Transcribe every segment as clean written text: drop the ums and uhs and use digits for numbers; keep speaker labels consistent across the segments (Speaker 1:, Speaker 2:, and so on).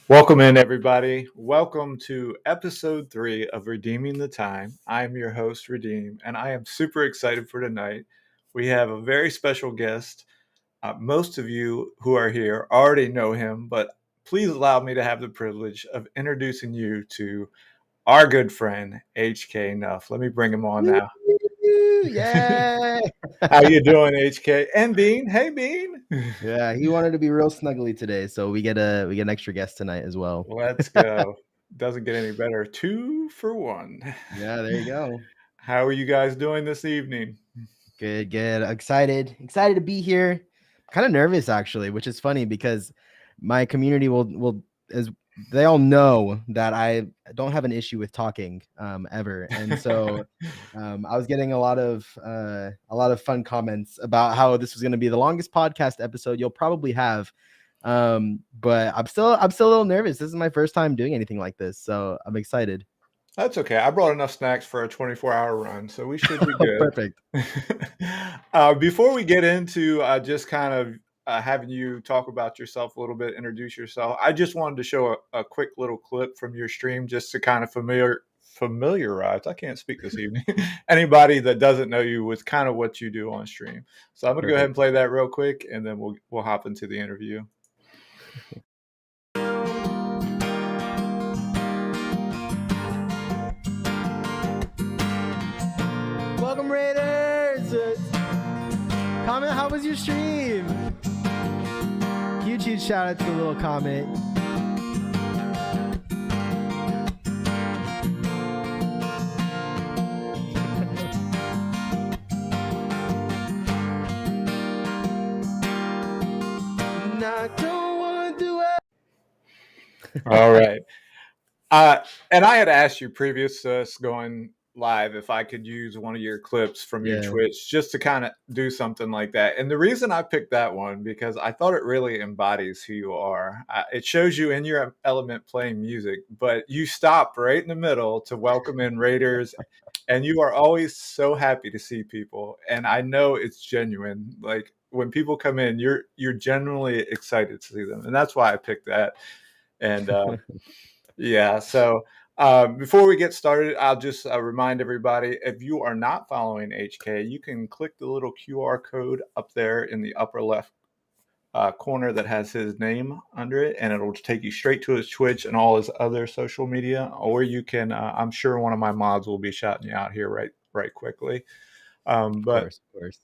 Speaker 1: Welcome in, everybody. Welcome to episode 3 of Redeeming the Time. I am your host, Redeem, and I am super excited for tonight. We have a very special guest. Most of you who are here already know him, but please allow me to have the privilege of introducing you to our good friend, HK Nuff. Let me bring him on
Speaker 2: Woo!
Speaker 1: now.
Speaker 2: Yay!
Speaker 1: How you doing, HK? And Bean. Hey, Bean.
Speaker 2: Yeah, he wanted to be real snuggly today, so we get an extra guest tonight as well.
Speaker 1: Let's go. Doesn't get any better. 2 for 1.
Speaker 2: Yeah, there you go.
Speaker 1: How are you guys doing this evening?
Speaker 2: Good, good. Excited to be here. Kind of nervous actually, which is funny because my community will as they all know that I don't have an issue with talking ever, and so I was getting a lot of fun comments about how this was going to be the longest podcast episode you'll probably have. But I'm still a little nervous. This is my first time doing anything like this, so I'm excited.
Speaker 1: That's okay. I brought enough snacks for a 24-hour run, so we should be good.
Speaker 2: Perfect.
Speaker 1: Before we get into just kind of having you talk about yourself a little bit, introduce yourself, I just wanted to show a quick little clip from your stream just to kind of familiarize. I can't speak this evening. Anybody that doesn't know you with kind of what you do on stream. So I'm going to go ahead and
Speaker 2: Perfect.
Speaker 1: play that real quick, and then we'll hop into the interview.
Speaker 2: Welcome, Raiders. Comment, how was your stream? Huge shout out to the little comment. I don't want to do it.
Speaker 1: All right. And I had asked you previous to us going live if I could use one of your clips from your
Speaker 2: Yeah.
Speaker 1: Twitch just to kind of do something like that. And the reason I picked that one because I thought it really embodies who you are. It shows you in your element playing music, but you stop right in the middle to welcome in Raiders, and you are always so happy to see people. And I know it's genuine. Like when people come in, you're genuinely excited to see them, and that's why I picked that. And yeah. So before we get started, I'll just remind everybody if you are not following HK, you can click the little QR code up there in the upper left corner that has his name under it, and it'll take you straight to his Twitch and all his other social media. Or you can, I'm sure one of my mods will be shouting you out here right quickly.
Speaker 2: Of
Speaker 1: But
Speaker 2: course, of course.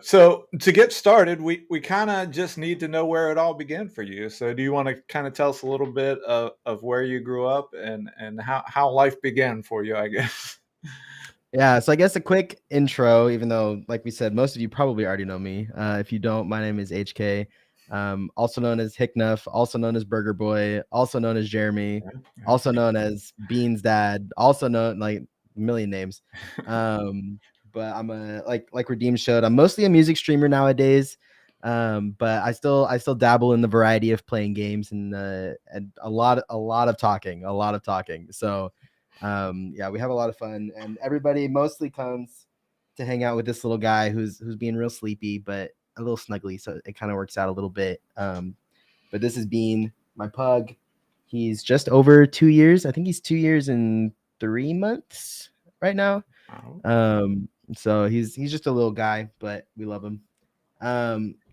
Speaker 1: So to get started, we kind of just need to know where it all began for you. So do you want to kind of tell us a little bit of where you grew up and how life began for you, I guess?
Speaker 2: Yeah, so I guess a quick intro, even though, like we said, most of you probably already know me. If you don't, my name is HK, also known as Hknuf, also known as Burger Boy, also known as Jeremy,
Speaker 1: Yeah.
Speaker 2: also known as Bean's dad, also known like a million names. But I'm like Redeem showed, I'm mostly a music streamer nowadays. But I still dabble in the variety of playing games and a lot of talking. So yeah, we have a lot of fun, and everybody mostly comes to hang out with this little guy who's being real sleepy but a little snuggly, so it kind of works out a little bit. But this is Bean, my pug. He's just over 2 years. I think he's 2 years and 3 months right now.
Speaker 1: Oh,
Speaker 2: So he's just a little guy, but we love him.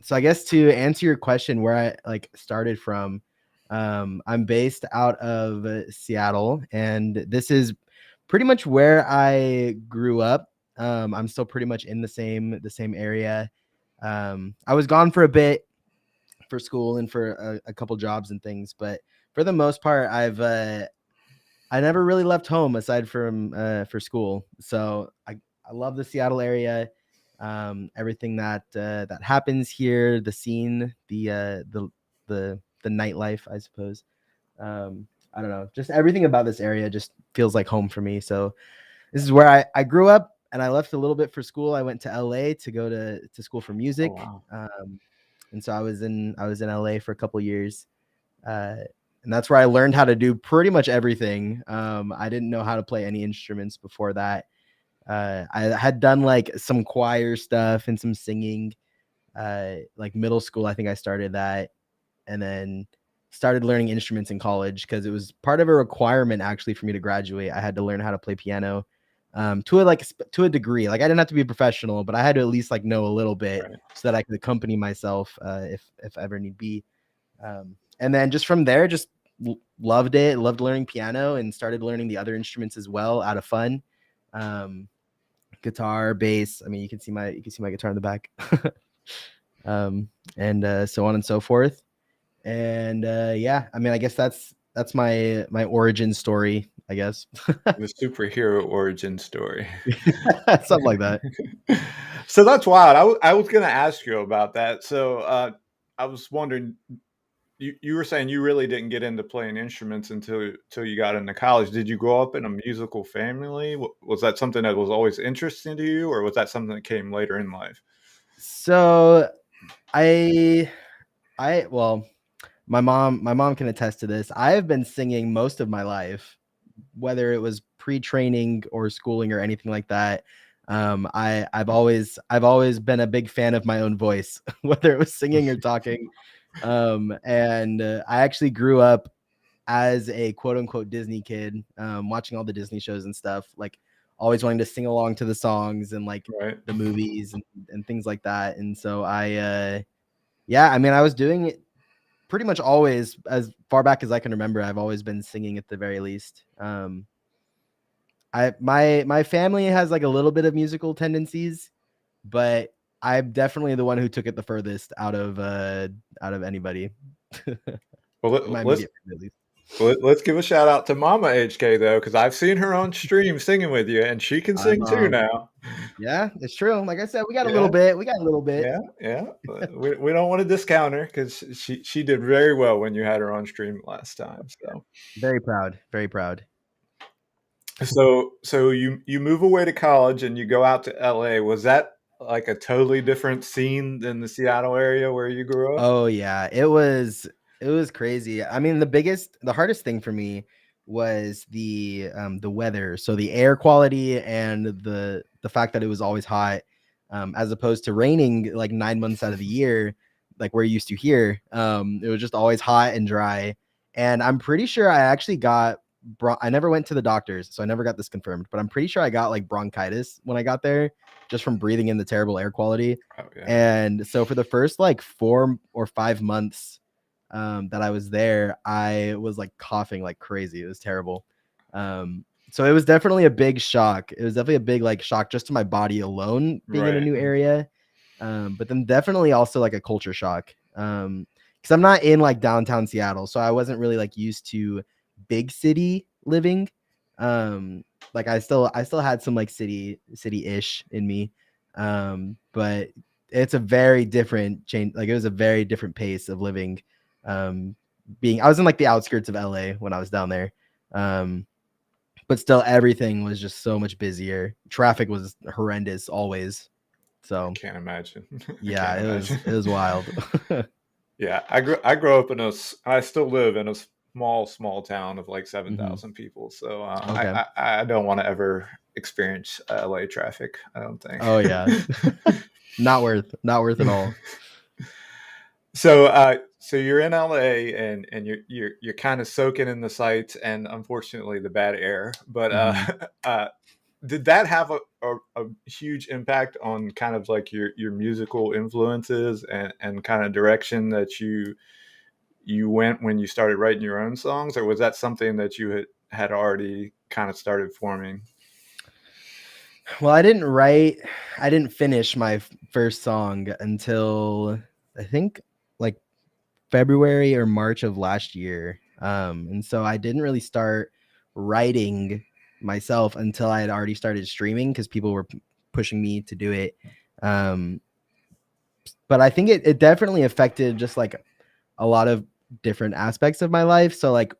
Speaker 2: So I guess to answer your question, where I like started from, I'm based out of Seattle, and this is pretty much where I grew up. I'm still pretty much in the same area. I was gone for a bit for school and for a couple jobs and things, but for the most part, I never really left home aside from for school. So I love the Seattle area. Everything that happens here, the scene, the nightlife, I suppose. I don't know, just everything about this area just feels like home for me. So this is where I grew up, and I left a little bit for school. I went to LA to go to school for
Speaker 1: oh
Speaker 2: music.
Speaker 1: wow.
Speaker 2: And so I was in LA for a couple years. Uh, and that's where I learned how to do pretty much everything. I didn't know how to play any instruments before that. I had done like some choir stuff and some singing. Like middle school, I think I started that, and then started learning instruments in college because it was part of a requirement actually for me to graduate. I had to learn how to play piano to a degree. Like I didn't have to be a professional, but I had to at least like know a little bit
Speaker 1: Right.
Speaker 2: so that I could accompany myself if ever need be. And then just from there, just loved it. Loved learning piano and started learning the other instruments as well out of fun. Um, Guitar, bass. I mean, you can see my guitar in the back. And so on and so forth. And yeah, I mean, I guess that's my origin story, I guess.
Speaker 1: The superhero origin story.
Speaker 2: Something like that.
Speaker 1: So that's wild. I was gonna ask you about that. So, I was wondering, you were saying you really didn't get into playing instruments until you got into college. Did you grow up in a musical family? Was that something that was always interesting to you, or was that something that came later in life?
Speaker 2: So I well, my mom can attest to this. I have been singing most of my life, whether it was pre-training or schooling or anything like that. I've always been a big fan of my own voice, whether it was singing or talking. And I actually grew up as a quote unquote Disney kid, watching all the Disney shows and stuff, like always wanting to sing along to the songs and like
Speaker 1: Right.
Speaker 2: the movies and things like that. And so yeah, I mean, I was doing it pretty much always as far back as I can remember. I've always been singing at the very least. My family has like a little bit of musical tendencies, but I'm definitely the one who took it the furthest out of anybody.
Speaker 1: Well,
Speaker 2: My immediate family, at least.
Speaker 1: let's give a shout out to Mama HK though, because I've seen her on stream singing with you, and she can
Speaker 2: Hi,
Speaker 1: sing too
Speaker 2: mom.
Speaker 1: now.
Speaker 2: Yeah, it's true. Like I said, we got a little
Speaker 1: Yeah,
Speaker 2: bit. We got a little bit.
Speaker 1: yeah, yeah. We don't want to discount her because she did very well when you had her on stream last time. So
Speaker 2: Very proud. Very proud.
Speaker 1: so you move away to college and you go out to LA. Was that like a totally different scene than the Seattle area where you grew up?
Speaker 2: Oh yeah, it was crazy. I mean, the hardest thing for me was the weather. So the air quality and the fact that it was always hot, as opposed to raining like 9 months out of the year, like we're used to here. It was just always hot and dry. And I'm pretty sure I actually got I never went to the doctors, so I never got this confirmed, but I'm pretty sure I got like bronchitis when I got there just from breathing in the terrible air quality.
Speaker 1: Oh yeah,
Speaker 2: And so for the first like 4 or 5 months that I was there, I was like coughing like crazy. It was terrible. So it was definitely a big shock. It was definitely a big like shock just to my body alone being in a
Speaker 1: right.
Speaker 2: new area. But then definitely also like a culture shock. Because I'm not in like downtown Seattle, so I wasn't really like used to big city living. Like I still had some like city-ish in me. But it's a very different change. Like it was a very different pace of living. I was in like the outskirts of LA when I was down there. But still everything was just so much busier. Traffic was horrendous always.
Speaker 1: I
Speaker 2: So
Speaker 1: can't imagine. I
Speaker 2: yeah,
Speaker 1: can't imagine.
Speaker 2: it was wild.
Speaker 1: Yeah, I grew up in I still live in a small town of like
Speaker 2: Mhm.
Speaker 1: 7,000 people. So
Speaker 2: Okay.
Speaker 1: I don't want to ever experience LA traffic. I don't think.
Speaker 2: Oh yeah. Not worth at all.
Speaker 1: So you're in LA and you're kind of soaking in the sights and unfortunately the bad air. But
Speaker 2: Mhm.
Speaker 1: uh, did that have a huge impact on kind of like your musical influences and kind of direction that you went when you started writing your own songs, or was that something that you had already kind of started forming?
Speaker 2: Well, I didn't finish my first song until I think like February or March of last year. And so I didn't really start writing myself until I had already started streaming because people were pushing me to do it. Um, but I think it definitely affected just like a lot of different aspects of my life. So like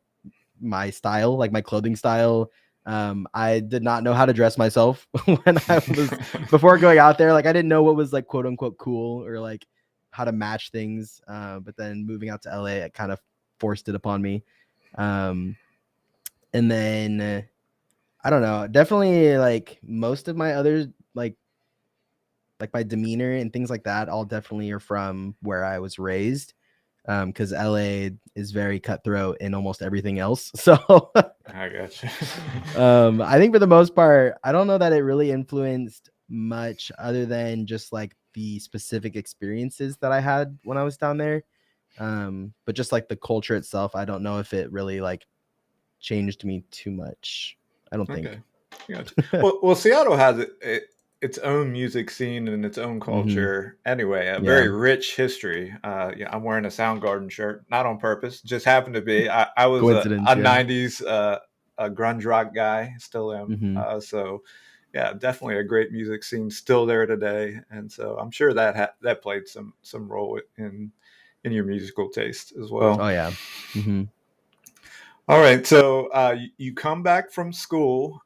Speaker 2: my style, like my clothing style. I did not know how to dress myself when I was before going out there. Like I didn't know what was like quote unquote cool or like how to match things. But then moving out to LA, it kind of forced it upon me. Um, and then I don't know, definitely like most of my other like my demeanor and things like that all definitely are from where I was raised. because LA is very cutthroat in almost everything else. So
Speaker 1: I got you.
Speaker 2: I think for the most part, I don't know that it really influenced much other than just like the specific experiences that I had when I was down there. But just like the culture itself, I don't know if it really like changed me too much. I don't think.
Speaker 1: Okay, gotcha. Well, Seattle has its own music scene and its own
Speaker 2: Hmm.
Speaker 1: culture. Anyway, a
Speaker 2: Yeah.
Speaker 1: very rich history. Yeah, I'm wearing a Soundgarden shirt, not on purpose, just happened to be. I was
Speaker 2: Coincidence.
Speaker 1: a
Speaker 2: Yeah.
Speaker 1: '90s a grunge rock guy, still am.
Speaker 2: Hmm.
Speaker 1: So, yeah, definitely a great music scene still there today, and so I'm sure that that played some role in your musical taste as well.
Speaker 2: Oh yeah. Hmm.
Speaker 1: All right, so you come back from school.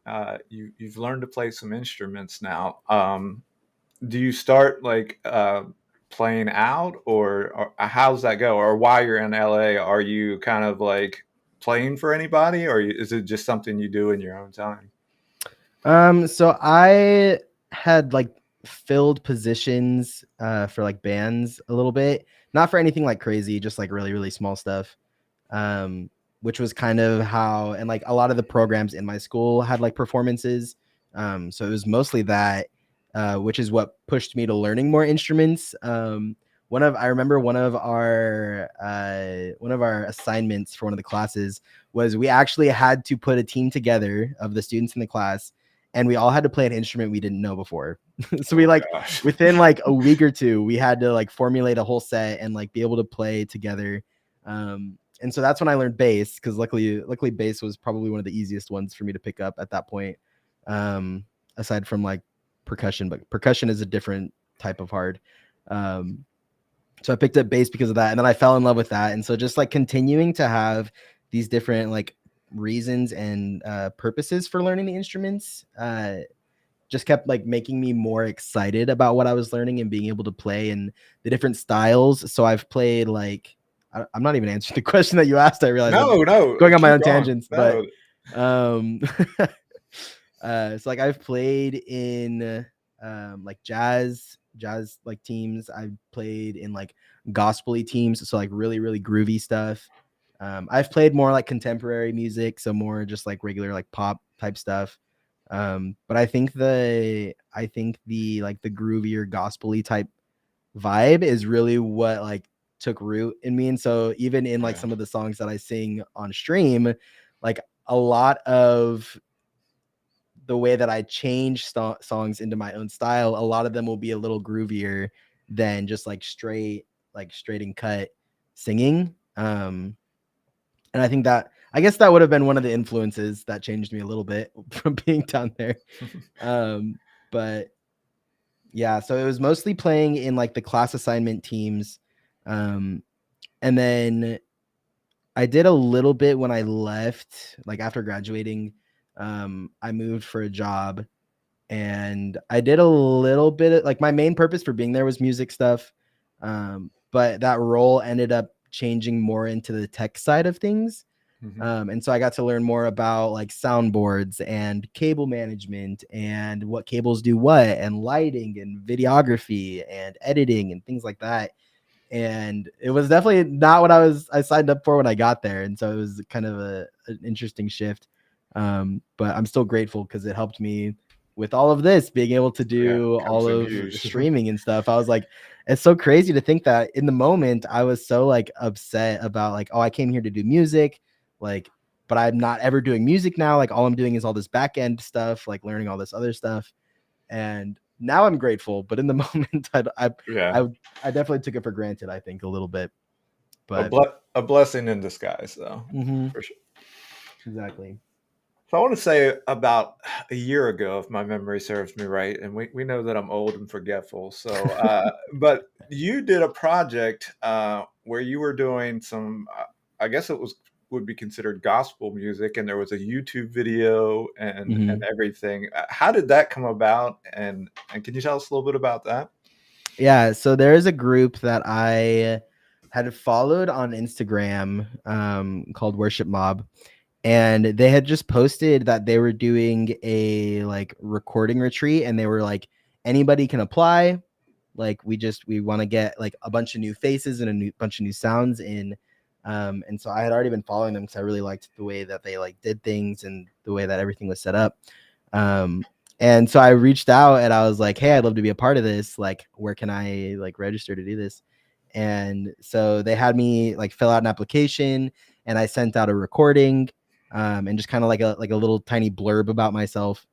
Speaker 1: You've learned to play some instruments now. Do you start like playing out, or how's that go? Or while you're in LA, are you kind of like playing for anybody, or is it just something you do in your own time?
Speaker 2: So I had like filled positions for like bands a little bit, not for anything like crazy, just like really, really small stuff. Um, which was kind of how, and like a lot of the programs in my school had like performances. So it was mostly that, which is what pushed me to learning more instruments. I remember one of our assignments for one of the classes was we actually had to put a team together of the students in the class, and we all had to play an instrument we didn't know before. So we
Speaker 1: Oh
Speaker 2: like
Speaker 1: gosh.
Speaker 2: within like a week or two, we had to like formulate a whole set and like be able to play together. And so that's when I learned bass, because luckily bass was probably one of the easiest ones for me to pick up at that point. Um, Aside from like percussion, but percussion is a different type of hard. Um, so I picked up bass because of that, and then I fell in love with that. And so just like continuing to have these different like reasons and purposes for learning the instruments just kept like making me more excited about what I was learning and being able to play and the different styles. So I've played like I'm not even answering the question that you asked. I realize I'm
Speaker 1: No, no,
Speaker 2: going on my
Speaker 1: keep
Speaker 2: own
Speaker 1: going.
Speaker 2: tangents, but
Speaker 1: No.
Speaker 2: um so like I've played in like jazz like teams. I've played in like gospely teams, so like really really groovy stuff. I've played more like contemporary music, so more just like regular like pop type stuff. But I think the like the groovier gospely type vibe is really what like took root in me. And so even in like
Speaker 1: Yeah.
Speaker 2: some of the songs that I sing on stream, like a lot of the way that I change songs into my own style, a lot of them will be a little groovier than just like straight and cut singing. And I guess that would have been one of the influences that changed me a little bit from being down there. Um, but yeah, so it was mostly playing in like the class assignment teams. Um, and then I did a little bit when I left, like after graduating. I moved for a job, and I did a little bit of, like my main purpose for being there was music stuff. But that role ended up changing more into the tech side of things.
Speaker 1: Mhm.
Speaker 2: And so I got to learn more about like soundboards and cable management and what cables do what, and lighting and videography and editing and things like that. And it was definitely not what I signed up for when I got there. And so it was kind of an interesting shift. But I'm still grateful because it helped me with all of this, being able to
Speaker 1: Yeah,
Speaker 2: do all
Speaker 1: comes in
Speaker 2: of
Speaker 1: huge.
Speaker 2: streaming and stuff. I was like, it's so crazy to think that in the moment I was so like upset about like, oh, I came here to do music, like, but I'm not ever doing music now. Like all I'm doing is all this back end stuff, like learning all this other stuff. And now I'm grateful, but in the moment,
Speaker 1: Yeah,
Speaker 2: I, I definitely took it for granted. I think a little bit,
Speaker 1: a
Speaker 2: but
Speaker 1: a blessing in disguise, though,
Speaker 2: mhm,
Speaker 1: for sure.
Speaker 2: exactly.
Speaker 1: So I want to say about a year ago, if my memory serves me right, and we know that I'm old and forgetful. So, but you did a project where you were doing some, I guess it was would be considered gospel music, and there was a YouTube video and
Speaker 2: Mhm.
Speaker 1: everything. How did that come about? And can you tell us a little bit about that?
Speaker 2: Yeah, so there is a group that I had followed on Instagram called Worship Mob, and they had just posted that they were doing a like recording retreat, and they were like anybody can apply. Like we want to get like a bunch of new faces and bunch of new sounds in. And so I had already been following them because I really liked the way that they like did things and the way that everything was set up. Um, and so I reached out and I was like, hey, I'd love to be a part of this. Like, where can I like register to do this? And so they had me like fill out an application, and I sent out a recording, and just kind of like a little tiny blurb about myself.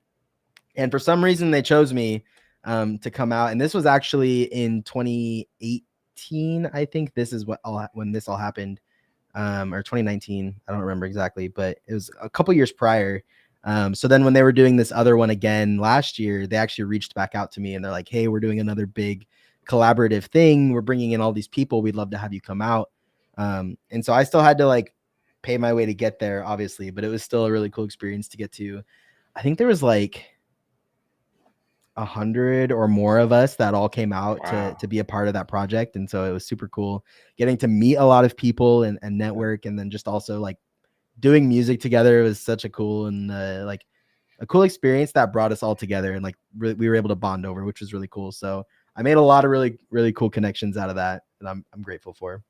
Speaker 2: And for some reason, they chose me to come out. And this was actually in 2018. I think this is when this all happened, or 2019. I don't remember exactly, but it was a couple years prior. So then when they were doing this other one again last year, they actually reached back out to me and they're like, hey, we're doing another big collaborative thing. We're bringing in all these people. We'd love to have you come out. And so I still had to like pay my way to get there, obviously, but it was still a really cool experience to get to. I think there was like 100 or more of us that all came out
Speaker 1: Wow.
Speaker 2: to be a part of that project. And so it was super cool getting to meet a lot of people and network, and then just also like doing music together. It was such a cool and like a cool experience that brought us all together, and like we were able to bond over, which was really cool. So I made a lot of really cool connections out of that, and I'm grateful for.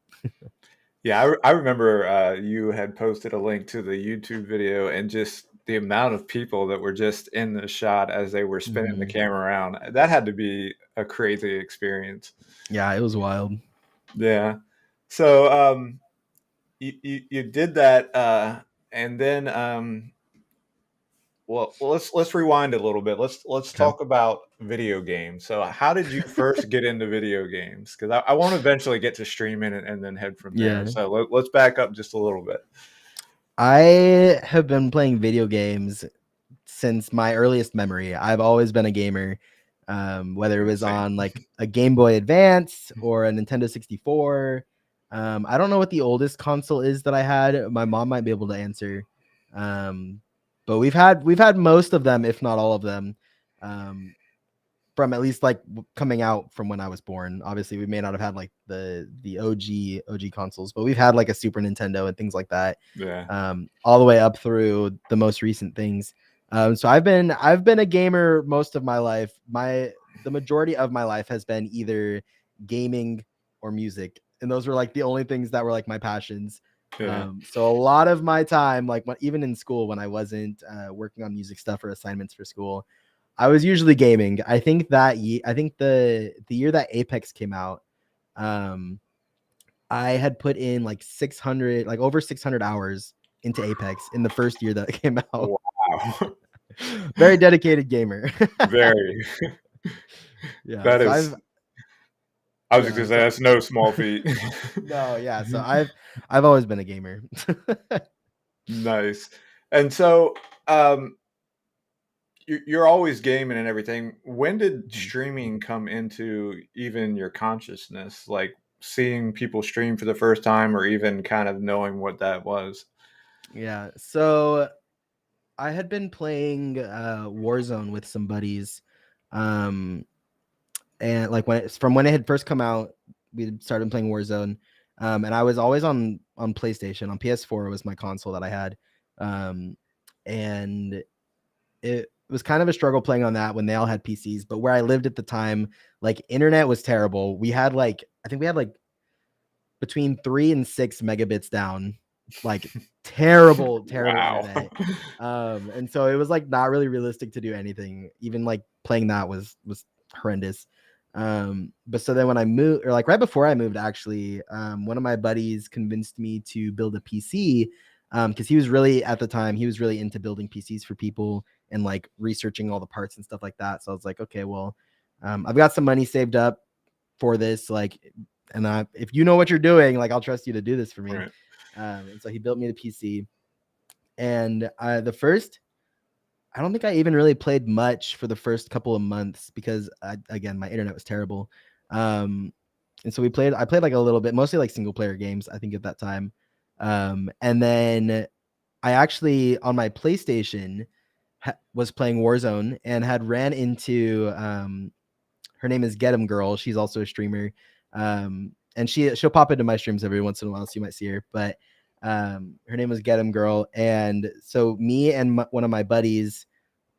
Speaker 1: Yeah, I remember you had posted a link to the YouTube video, and just the amount of people that were just in the shot as they were spinning the
Speaker 2: Mhm.
Speaker 1: camera around. That had to be a crazy experience.
Speaker 2: Yeah, it was wild.
Speaker 1: Yeah. So you did that, and then well, let's rewind a little bit. Let's
Speaker 2: Okay.
Speaker 1: talk about video games. So how did you first get into video games? Because I want to eventually get to streaming and then head from there.
Speaker 2: Yeah.
Speaker 1: So let's back up just a little bit.
Speaker 2: I have been playing video games since my earliest memory. I've always been a gamer, whether it was
Speaker 1: Same.
Speaker 2: on like a Game Boy Advance or a Nintendo 64. I don't know what the oldest console is that I had. My mom might be able to answer. But we've had most of them, if not all of them, um, from at least like coming out from when I was born. Obviously, we may not have had like the OG consoles, but we've had like a Super Nintendo and things like that,
Speaker 1: Yeah.
Speaker 2: all the way up through the most recent things. So I've been a gamer most of my life. The majority of my life has been either gaming or music, and those were like the only things that were like my passions.
Speaker 1: Yeah.
Speaker 2: So a lot of my time, like even in school when I wasn't working on music stuff or assignments for school, I was usually gaming. I think the year that Apex came out, um, I had put in like 600, like over 600 hours into Apex in the first year that it came out.
Speaker 1: Wow.
Speaker 2: Very dedicated gamer.
Speaker 1: Very.
Speaker 2: Yeah.
Speaker 1: That
Speaker 2: So
Speaker 1: is. I was just
Speaker 2: yeah.
Speaker 1: gonna say
Speaker 2: So
Speaker 1: that's no small feat.
Speaker 2: no, yeah. So I've always been a gamer.
Speaker 1: Nice. And so, um, you're always gaming and everything. When did
Speaker 2: Mhm.
Speaker 1: streaming come into even your consciousness? Like seeing people stream for the first time, or even kind of knowing what that was?
Speaker 2: Yeah. So I had been playing Warzone with some buddies. Um, and like when it had first come out, we started playing Warzone. And I was always on PlayStation. On PS4 was my console that I had. And it was kind of a struggle playing on that when they all had PCs. But where I lived at the time, like internet was terrible. We had like I think we had like between 3 and 6 megabits down, like terrible
Speaker 1: Wow.
Speaker 2: internet. And so it was like not really realistic to do anything. Even like playing that was horrendous. But so then when I moved, or like right before I moved, actually, one of my buddies convinced me to build a PC. Because he was really at the time he was really into building PCs for people and like researching all the parts and stuff like that. So I was like, okay, well, I've got some money saved up for this, like, and if you know what you're doing, like, I'll trust you to do this for me.
Speaker 1: Right.
Speaker 2: And so he built me the PC, and I don't think I even really played much for the first couple of months because again, my internet was terrible. Um, and so I played like a little bit, mostly like single player games, I think at that time. And then I actually on my PlayStation was playing Warzone and had ran into her name is Get 'em Girl. She's also a streamer. And she'll pop into my streams every once in a while, so you might see her. But her name was Get 'em Girl, and so me and one of my buddies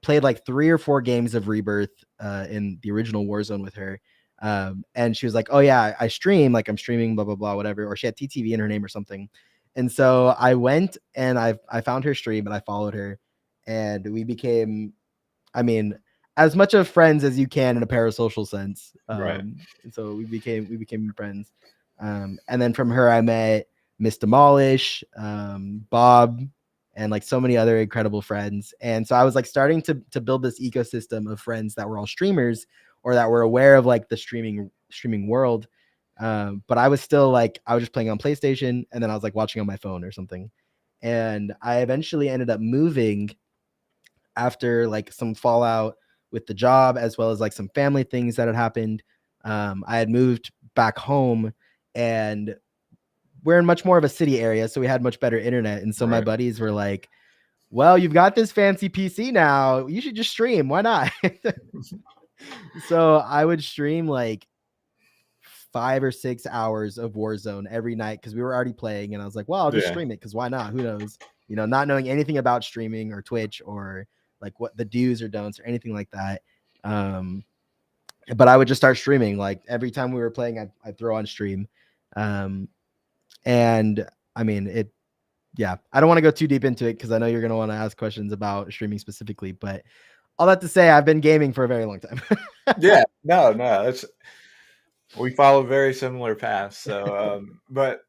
Speaker 2: played like 3 or 4 games of Rebirth in the original Warzone with her. And she was like, "Oh yeah, I stream. Like I'm streaming, blah blah blah, whatever." Or she had TTV in her name or something. And so I went and I found her stream and I followed her, and we became, I mean, as much of friends as you can in a parasocial sense.
Speaker 1: Right.
Speaker 2: And so we became friends. And then from her, I met Miss Demolish, Bob, and like so many other incredible friends. And so I was like starting to build this ecosystem of friends that were all streamers or that were aware of like the streaming world. But I was still like I was just playing on PlayStation, and then I was like watching on my phone or something. And I eventually ended up moving after like some fallout with the job as well as like some family things that had happened. I had moved back home, and we're in much more of a city area, so we had much better internet. And so my
Speaker 1: Right.
Speaker 2: buddies were like, "Well, you've got this fancy PC now. You should just stream. Why not?" So I would stream like 5 or 6 hours of Warzone every night because we were already playing. And I was like, well, I'll just
Speaker 1: Yeah.
Speaker 2: stream it because why not? Who knows? Not knowing anything about streaming or Twitch or like what the do's or don'ts or anything like that. Um, but I would just start streaming. Like every time we were playing, I'd throw on stream. Um, and I mean, yeah, I don't want to go too deep into it because I know you're going to want to ask questions about streaming specifically. But all that to say, I've been gaming for a very long time.
Speaker 1: Yeah. No, no. We follow very similar paths. So, but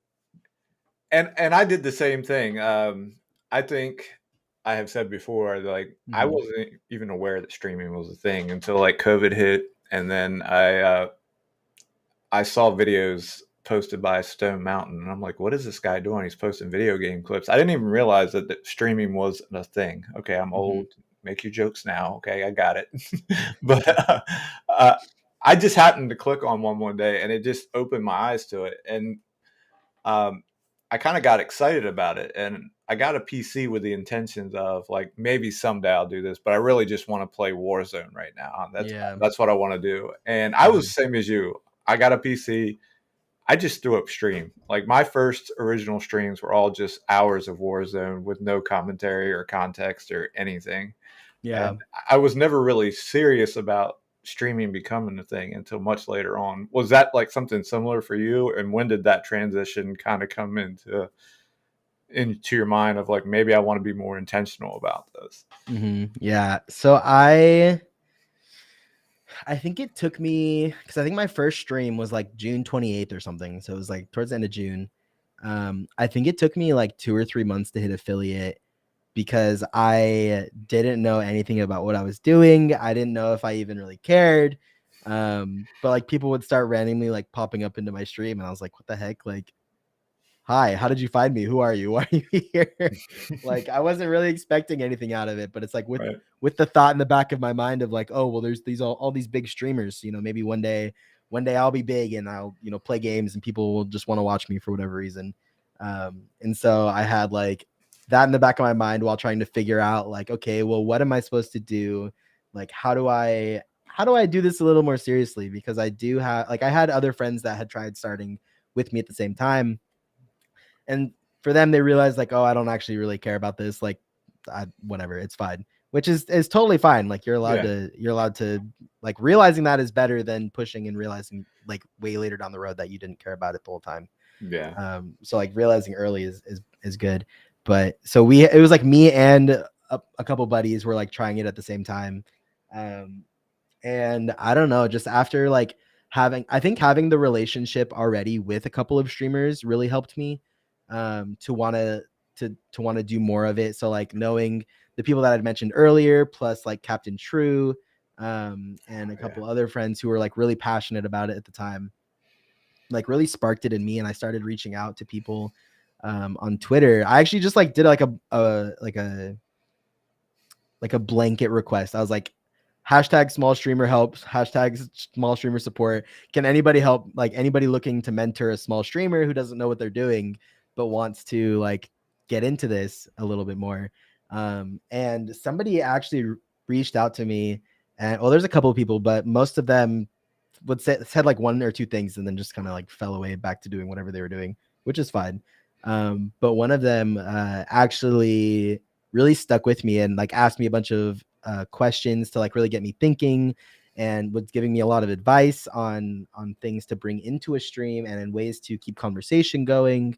Speaker 1: and I did the same thing. I think I have said before, like I
Speaker 2: Mhm.
Speaker 1: wasn't even aware that streaming was a thing until like COVID hit, and then I saw videos posted by Stone Mountain, and I'm like, what is this guy doing? He's posting video game clips. I didn't even realize that streaming was a thing. Okay, I'm
Speaker 2: Mhm.
Speaker 1: old. Make your jokes now. Okay, I got it. But uh, I just happened to click on one day, and it just opened my eyes to it, and um, I kind of got excited about it. And I got a PC with the intentions of like maybe someday I'll do this, but I really just want to play Warzone right now.
Speaker 2: Yeah.
Speaker 1: That's what I want to do. And I was
Speaker 2: Mhm.
Speaker 1: the same as you. I got a PC. I just threw up stream. Like my first original streams were all just hours of Warzone with no commentary or context or anything.
Speaker 2: Yeah.
Speaker 1: And I was never really serious about streaming becoming a thing until much later on. Was that like something similar for you? And when did that transition kind of come into your mind of like maybe I want to be more intentional about this?
Speaker 2: Yeah. So I think it took me because I think my first stream was like June 28th or something. So it was like towards the end of June. I think it took me like 2 or 3 months to hit affiliate because I didn't know anything about what I was doing. I didn't know if I even really cared. But like people would start randomly like popping up into my stream, and I was like, what the heck? Like, hi, how did you find me? Who are you? Why are you here? Like I wasn't really expecting anything out of it, but it's like
Speaker 1: Right.
Speaker 2: with the thought in the back of my mind of like, oh well, there's these all these big streamers. Maybe one day I'll be big and I'll play games and people will just want to watch me for whatever reason. And so I had like that in the back of my mind while trying to figure out like, okay, well, what am I supposed to do? Like, how do I do this a little more seriously? Because I do have like I had other friends that had tried starting with me at the same time, and for them they realized like, oh, I don't actually really care about this, like whatever, it's fine, which is totally fine. Like
Speaker 1: Yeah.
Speaker 2: you're allowed to like realizing that is better than pushing and realizing like way later down the road that you didn't care about it the whole time.
Speaker 1: Yeah.
Speaker 2: So like realizing early is good. But so it was like me and a couple buddies were like trying it at the same time. um and I don't know, just after like I think having the relationship already with a couple of streamers really helped me to want to want to do more of it. So like knowing the people that I'd mentioned earlier, plus like Captain True, and a
Speaker 1: Yeah.
Speaker 2: couple other friends who were like really passionate about it at the time, like really sparked it in me. And I started reaching out to people on Twitter. I actually just like did like a blanket request. I was like, hashtag small streamer helps, hashtag small streamer support. Can anybody help? Like anybody looking to mentor a small streamer who doesn't know what they're doing, but wants to like get into this a little bit more. And somebody actually reached out to me, and well, there's a couple of people, but most of them said like one or two things and then just kind of like fell away back to doing whatever they were doing, which is fine. But one of them actually really stuck with me and like asked me a bunch of questions to like really get me thinking. and was giving me a lot of advice on things to bring into a stream and in ways to keep conversation going,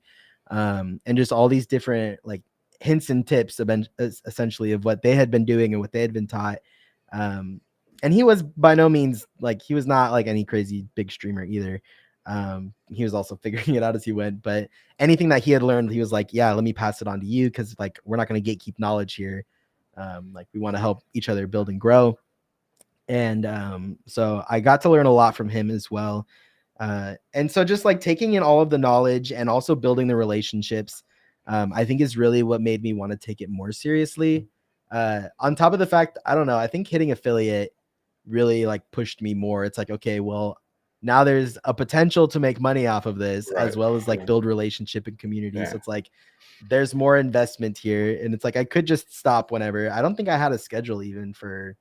Speaker 2: and just all these different like hints and tips essentially of what they had been doing and what they had been taught. um, and he was by no means like, he was not like any crazy big streamer either. He was also figuring it out as he went, but anything that he had learned, he was like, yeah, let me pass it on to you, because like we're not going to gatekeep knowledge here. Like we want to help each other build and grow. And so I got to learn a lot from him as well. And so just like taking in all of the knowledge and also building the relationships, I think is really what made me want to take it more seriously. On top of the fact, I don't know, I think hitting affiliate really like pushed me more. It's like, okay, well, now there's a potential to make money off of this,
Speaker 1: Right.
Speaker 2: as well as like
Speaker 1: Yeah.
Speaker 2: build relationship and community. So
Speaker 1: Yeah.
Speaker 2: it's like there's more investment here. And it's like I could just stop whenever. I don't think I had a schedule even for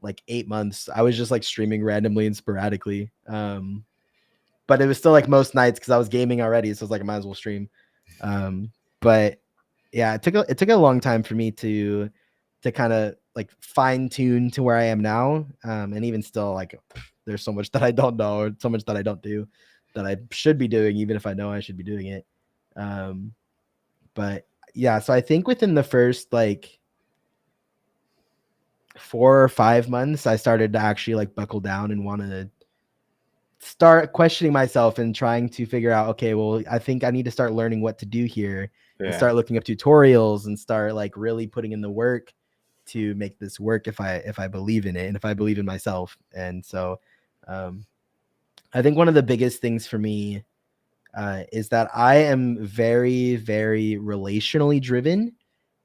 Speaker 2: like 8 months. I was just like streaming randomly and sporadically. But it was still like most nights because I was gaming already. So it's like I might as well stream. But yeah, it took a long time for me to kind of like fine tune to where I am now. And even still, like there's so much that I don't know, or so much that I don't do that I should be doing, even if I know I should be doing it. Um, but yeah, so I think within the first like 4 or 5 months, I started to actually like buckle down and want to start questioning myself and trying to figure out, okay, well, I think I need to start learning what to do here, and
Speaker 1: Yeah.
Speaker 2: start looking up tutorials and start like really putting in the work to make this work if I believe in it and if I believe in myself. And so um, I think one of the biggest things for me is that I am very, very relationally driven.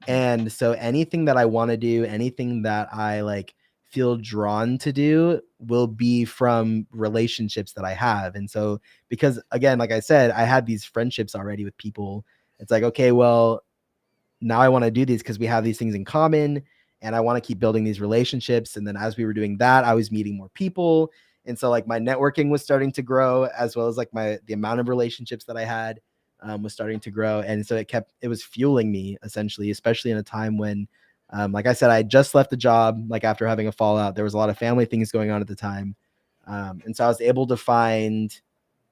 Speaker 2: And so anything that I want to do, anything that I like feel drawn to do will be from relationships that I have. And so because again, like I said, I had these friendships already with people. It's like, okay, well, now I want to do these because we have these things in common, and I want to keep building these relationships. And then as we were doing that, I was meeting more people. And so like my networking was starting to grow, as well as like the amount of relationships that I had was starting to grow. And so it was fueling me essentially, especially in a time when, like I said, I just left the job, like after having a fallout. There was a lot of family things going on at the time. And so I was able to find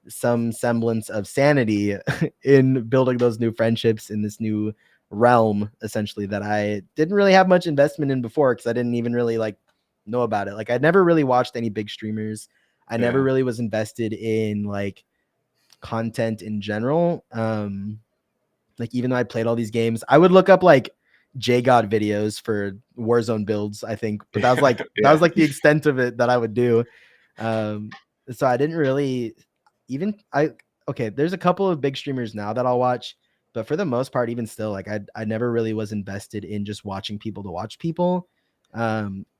Speaker 2: some semblance of sanity in building those new friendships in this new realm, essentially, that I didn't really have much investment in before, because I didn't even really like know about it. Like I never really watched any big streamers. I never
Speaker 1: Yeah.
Speaker 2: really was invested in like content in general. Like even though I played all these games, I would look up like JGod videos for Warzone builds, I think, but
Speaker 1: Yeah.
Speaker 2: that was
Speaker 1: Yeah.
Speaker 2: like the extent of it that I would do. Um, so I didn't really even I okay, there's a couple of big streamers now that I'll watch, but for the most part, even still, like I never really was invested in just watching people to watch people.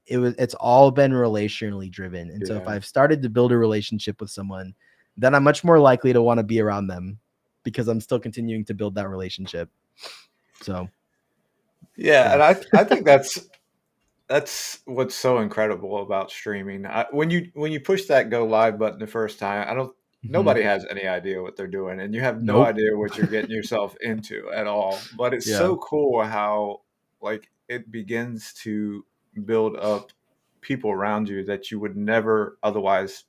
Speaker 2: It's all been relationally driven. And so if
Speaker 1: Yeah.
Speaker 2: I've started to build a relationship with someone, then I'm much more likely to want to be around them, because I'm still continuing to build that relationship. So
Speaker 1: Yeah,
Speaker 2: yeah.
Speaker 1: and I think that's what's so incredible about streaming. When you push that go live button the first time, I don't
Speaker 2: Mhm.
Speaker 1: nobody has any idea what they're doing, and you have no
Speaker 2: Nope.
Speaker 1: idea what you're getting yourself into at all. But it's
Speaker 2: Yeah.
Speaker 1: so cool how like it begins to build up people around you that you would never otherwise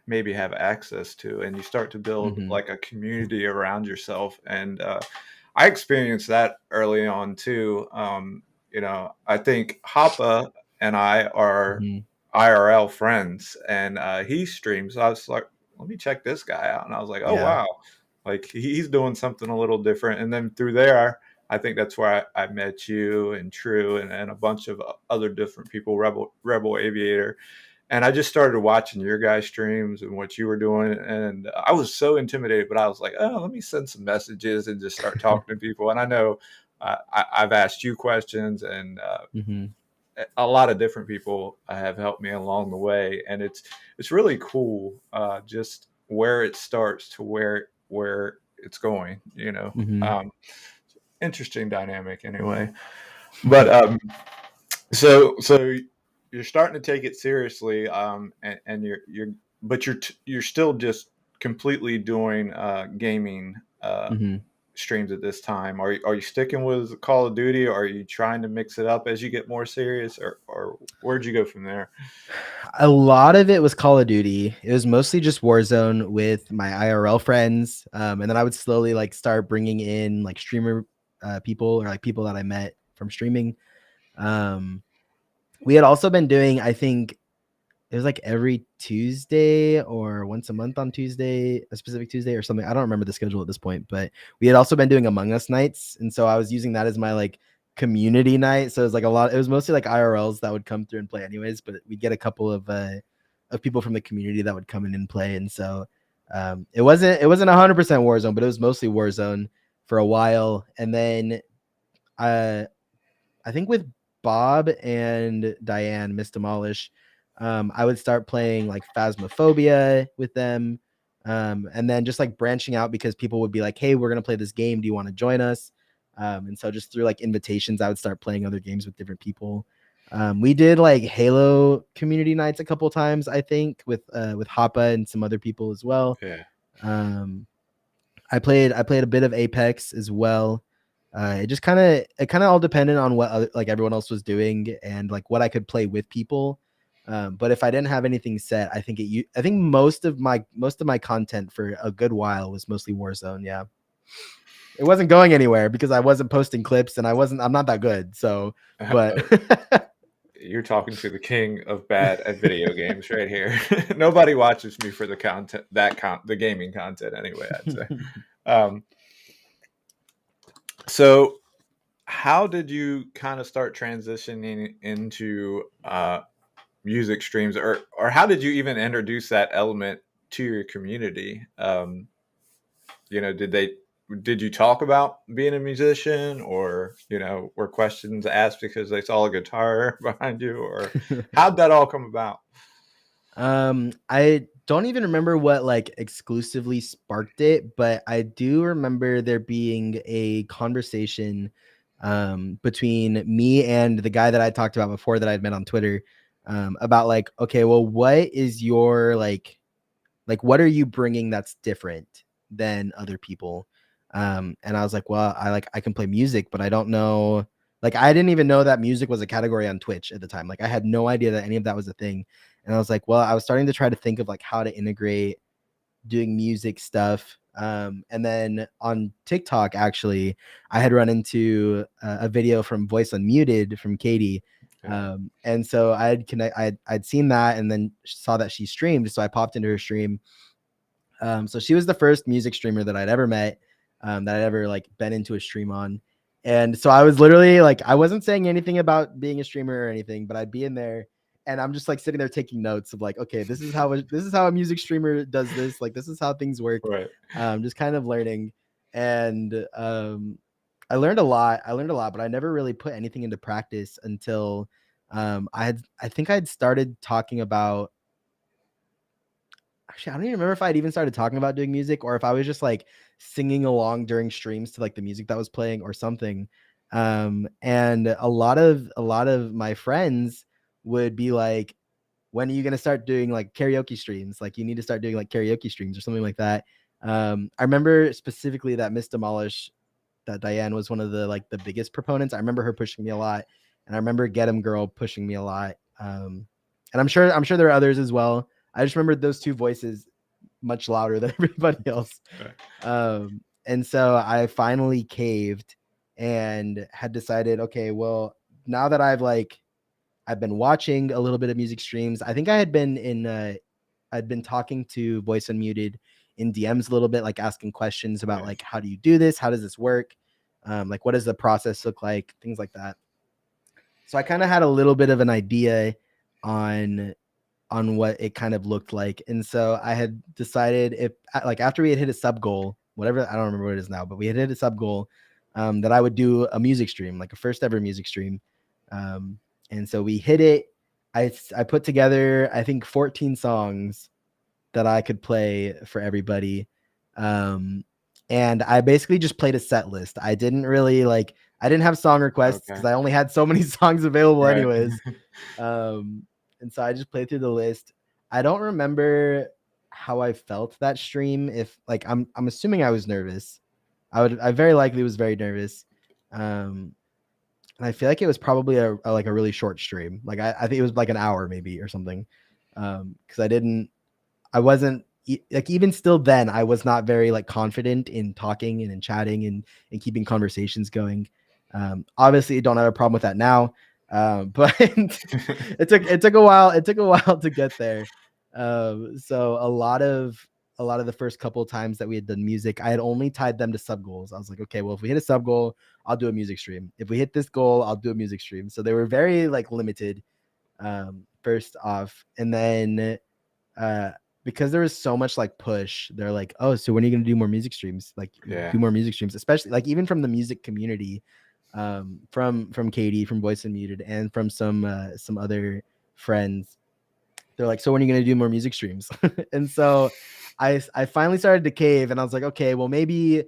Speaker 1: maybe have access to, and you start to build
Speaker 2: Mhm.
Speaker 1: like a community around yourself. And I experienced that early on too. I think Hoppa and I are
Speaker 2: Mhm.
Speaker 1: IRL friends, and he streams. So I was like, let me check this guy out, and I was like, oh
Speaker 2: Yeah.
Speaker 1: wow, like he's doing something a little different. And then through there, I think that's where I met you and True and a bunch of other different people, Rebel Aviator, and I just started watching your guys' streams and what you were doing, and I was so intimidated, but I was like, oh, let me send some messages and just start talking to people. And I know I've asked you questions, and
Speaker 2: Mhm.
Speaker 1: a lot of different people have helped me along the way, and it's really cool, just where it starts to where it's going.
Speaker 2: Mhm.
Speaker 1: Interesting dynamic, anyway. But so you're starting to take it seriously, and you're still just completely doing gaming
Speaker 2: Mhm.
Speaker 1: streams at this time? Are you sticking with Call of Duty, or are you trying to mix it up as you get more serious, or where'd you go from there?
Speaker 2: A lot of it was Call of Duty. It was mostly just Warzone with my IRL friends, and then I would slowly like start bringing in like streamer people or like people that I met from streaming. Um, we had also been doing, I think it was like every Tuesday or once a month on Tuesday, a specific Tuesday or something. I don't remember the schedule at this point, but we had also been doing Among Us nights, and so I was using that as my like community night. So it was like a lot. It was mostly like IRLs that would come through and play anyways, but we'd get a couple of people from the community that would come in and play, and so it wasn't 100% Warzone, but it was mostly Warzone for a while, and then uh I think with Bob and Diane, Miss Demolish, I would start playing like Phasmophobia with them. And then just like branching out because people would be like, hey, we're going to play this game. Do you want to join us? And so just through like invitations, I would start playing other games with different people. We did like Halo community nights a couple times, I think, with Hoppa and some other people as well.
Speaker 1: Yeah.
Speaker 2: Um, I played a bit of Apex as well. It kind of all depended on what like everyone else was doing and like what I could play with people. But if I didn't have anything set, I think most of my content for a good while was mostly Warzone. Yeah, it wasn't going anywhere because I wasn't posting clips and I'm not that good. So, but
Speaker 1: You're talking to the king of bad at video games right here. Nobody watches me for the content, the gaming content anyway, I'd say. Um, so how did you kind of start transitioning into music streams, or how did you even introduce that element to your community? Did you talk about being a musician, or were questions asked because they saw a guitar behind you, or how'd that all come about?
Speaker 2: I don't even remember what like exclusively sparked it, but I do remember there being a conversation between me and the guy that I talked about before that I'd met on Twitter about like, okay, well, what is your like what are you bringing that's different than other people? And I was like, well, I can play music, but I don't know. Like I didn't even know that music was a category on Twitch at the time. Like I had no idea that any of that was a thing. And I was like, well, I was starting to try to think of like how to integrate doing music stuff. And then on TikTok, actually, I had run into a video from Voice Unmuted from Katie.
Speaker 1: Yeah.
Speaker 2: And so I'd seen that and then saw that she streamed. So I popped into her stream. So she was the first music streamer that I'd ever met, that I'd ever like been into a stream on. And so I was literally like, I wasn't saying anything about being a streamer or anything, but I'd be in there and I'm just like sitting there taking notes of like, okay, this is how a music streamer does this. Like, this is how things work.
Speaker 1: Right.
Speaker 2: Just kind of learning. And I learned a lot. But I never really put anything into practice until I think I'd started talking about, actually, I don't even remember if I'd even started talking about doing music or if I was just like singing along during streams to like the music that was playing or something. And a lot of my friends would be like, when are you gonna start doing like karaoke streams? Like you need to start doing like karaoke streams or something like that. I remember specifically that Miss Demolish, that Diane was one of the biggest proponents. I remember her pushing me a lot, and I remember Get 'em Girl pushing me a lot. And I'm sure there are others as well. I just remember those two voices much louder than everybody else.
Speaker 1: Right.
Speaker 2: And so I finally caved and had decided, okay, well, now that I've been watching a little bit of music streams. I think I'd been talking to Voice Unmuted in DMs a little bit, like asking questions about
Speaker 1: Right.
Speaker 2: like, how do you do this? How does this work? Like, what does the process look like? Things like that. So I kind of had a little bit of an idea on what it kind of looked like. And so I had decided, if like after we had hit a sub goal, whatever, I don't remember what it is now, but we had hit a sub goal, that I would do a music stream, like a first ever music stream. Um, and so we hit it. I put together, I think 14 songs that I could play for everybody. Um, and I basically just played a set list. I didn't have song requests
Speaker 1: Okay.
Speaker 2: because I only had so many songs available
Speaker 1: Right.
Speaker 2: anyways. Um, and so I just played through the list. I don't remember how I felt that stream. If like I'm assuming I was nervous. I very likely was very nervous. Um, and I feel like it was probably like a really short stream. Like I think it was like an hour maybe or something. Because I wasn't like, even still then I was not very like confident in talking and in chatting and keeping conversations going. Obviously, I don't have a problem with that now, but it took a while. It took a while to get there. So a lot of the first couple of times that we had done music, I had only tied them to sub goals. I was like, okay, well, if we hit a sub goal, I'll do a music stream. If we hit this goal, I'll do a music stream. So they were very like limited, first off, and then uh because there was so much like push, they're like, oh, so when are you going to do more music streams, like
Speaker 1: Yeah.
Speaker 2: do more music streams, especially like even from the music community, from Katie from Voice Unmuted and from some other friends. They're like, so when are you going to do more music streams? And so I finally started to cave, and I was like, okay, well, maybe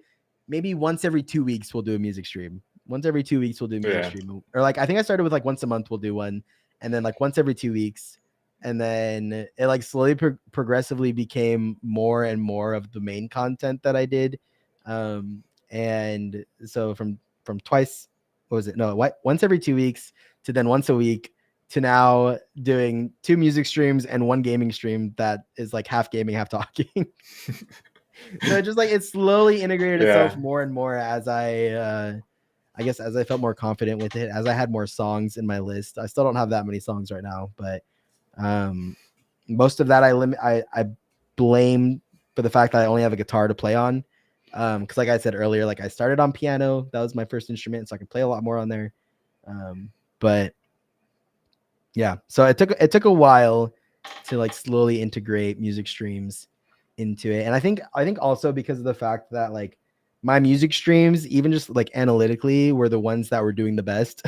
Speaker 2: once every 2 weeks we'll do a music stream. Once every 2 weeks we'll do a music
Speaker 1: Yeah.
Speaker 2: stream, or like I think I started with like once a month we'll do one, and then like once every 2 weeks, and then it like slowly progressively became more and more of the main content that I did. And so from twice, what was it? No, what, once every 2 weeks to then once a week to now doing 2 music streams and 1 gaming stream that is like half gaming, half talking. So it just like it slowly integrated itself
Speaker 1: Yeah.
Speaker 2: more and more as I guess as I felt more confident with it, as I had more songs in my list. I still don't have that many songs right now, but um most of that I blame for the fact that I only have a guitar to play on. Because like I said earlier, like I started on piano, that was my first instrument, so I can play a lot more on there. But yeah, so it took a while to like slowly integrate music streams into it. And I think also because of the fact that like my music streams, even just like analytically, were the ones that were doing the best.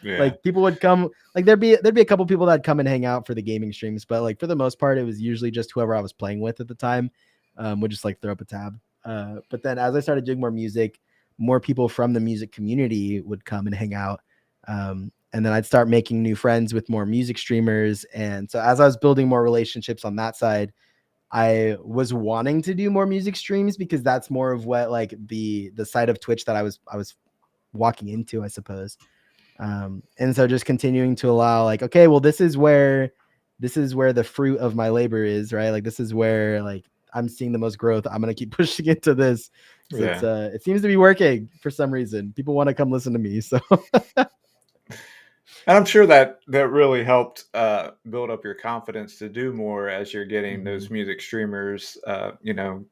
Speaker 1: Yeah.
Speaker 2: Like people would come, like there'd be a couple people that'd come and hang out for the gaming streams, but like for the most part it was usually just whoever I was playing with at the time, would just like throw up a tab. But then as I started doing more music, more people from the music community would come and hang out. And then I'd start making new friends with more music streamers. And so as I was building more relationships on that side, I was wanting to do more music streams because that's more of what like the side of Twitch that I was walking into, I suppose. And so just continuing to allow like, okay, well, this is where the fruit of my labor is, right? Like this is where like I'm seeing the most growth. I'm gonna keep pushing into this because
Speaker 1: Yeah.
Speaker 2: it seems to be working for some reason. People want to come listen to me. So
Speaker 1: And I'm sure that that really helped build up your confidence to do more as you're getting those
Speaker 2: Mhm.
Speaker 1: music streamers,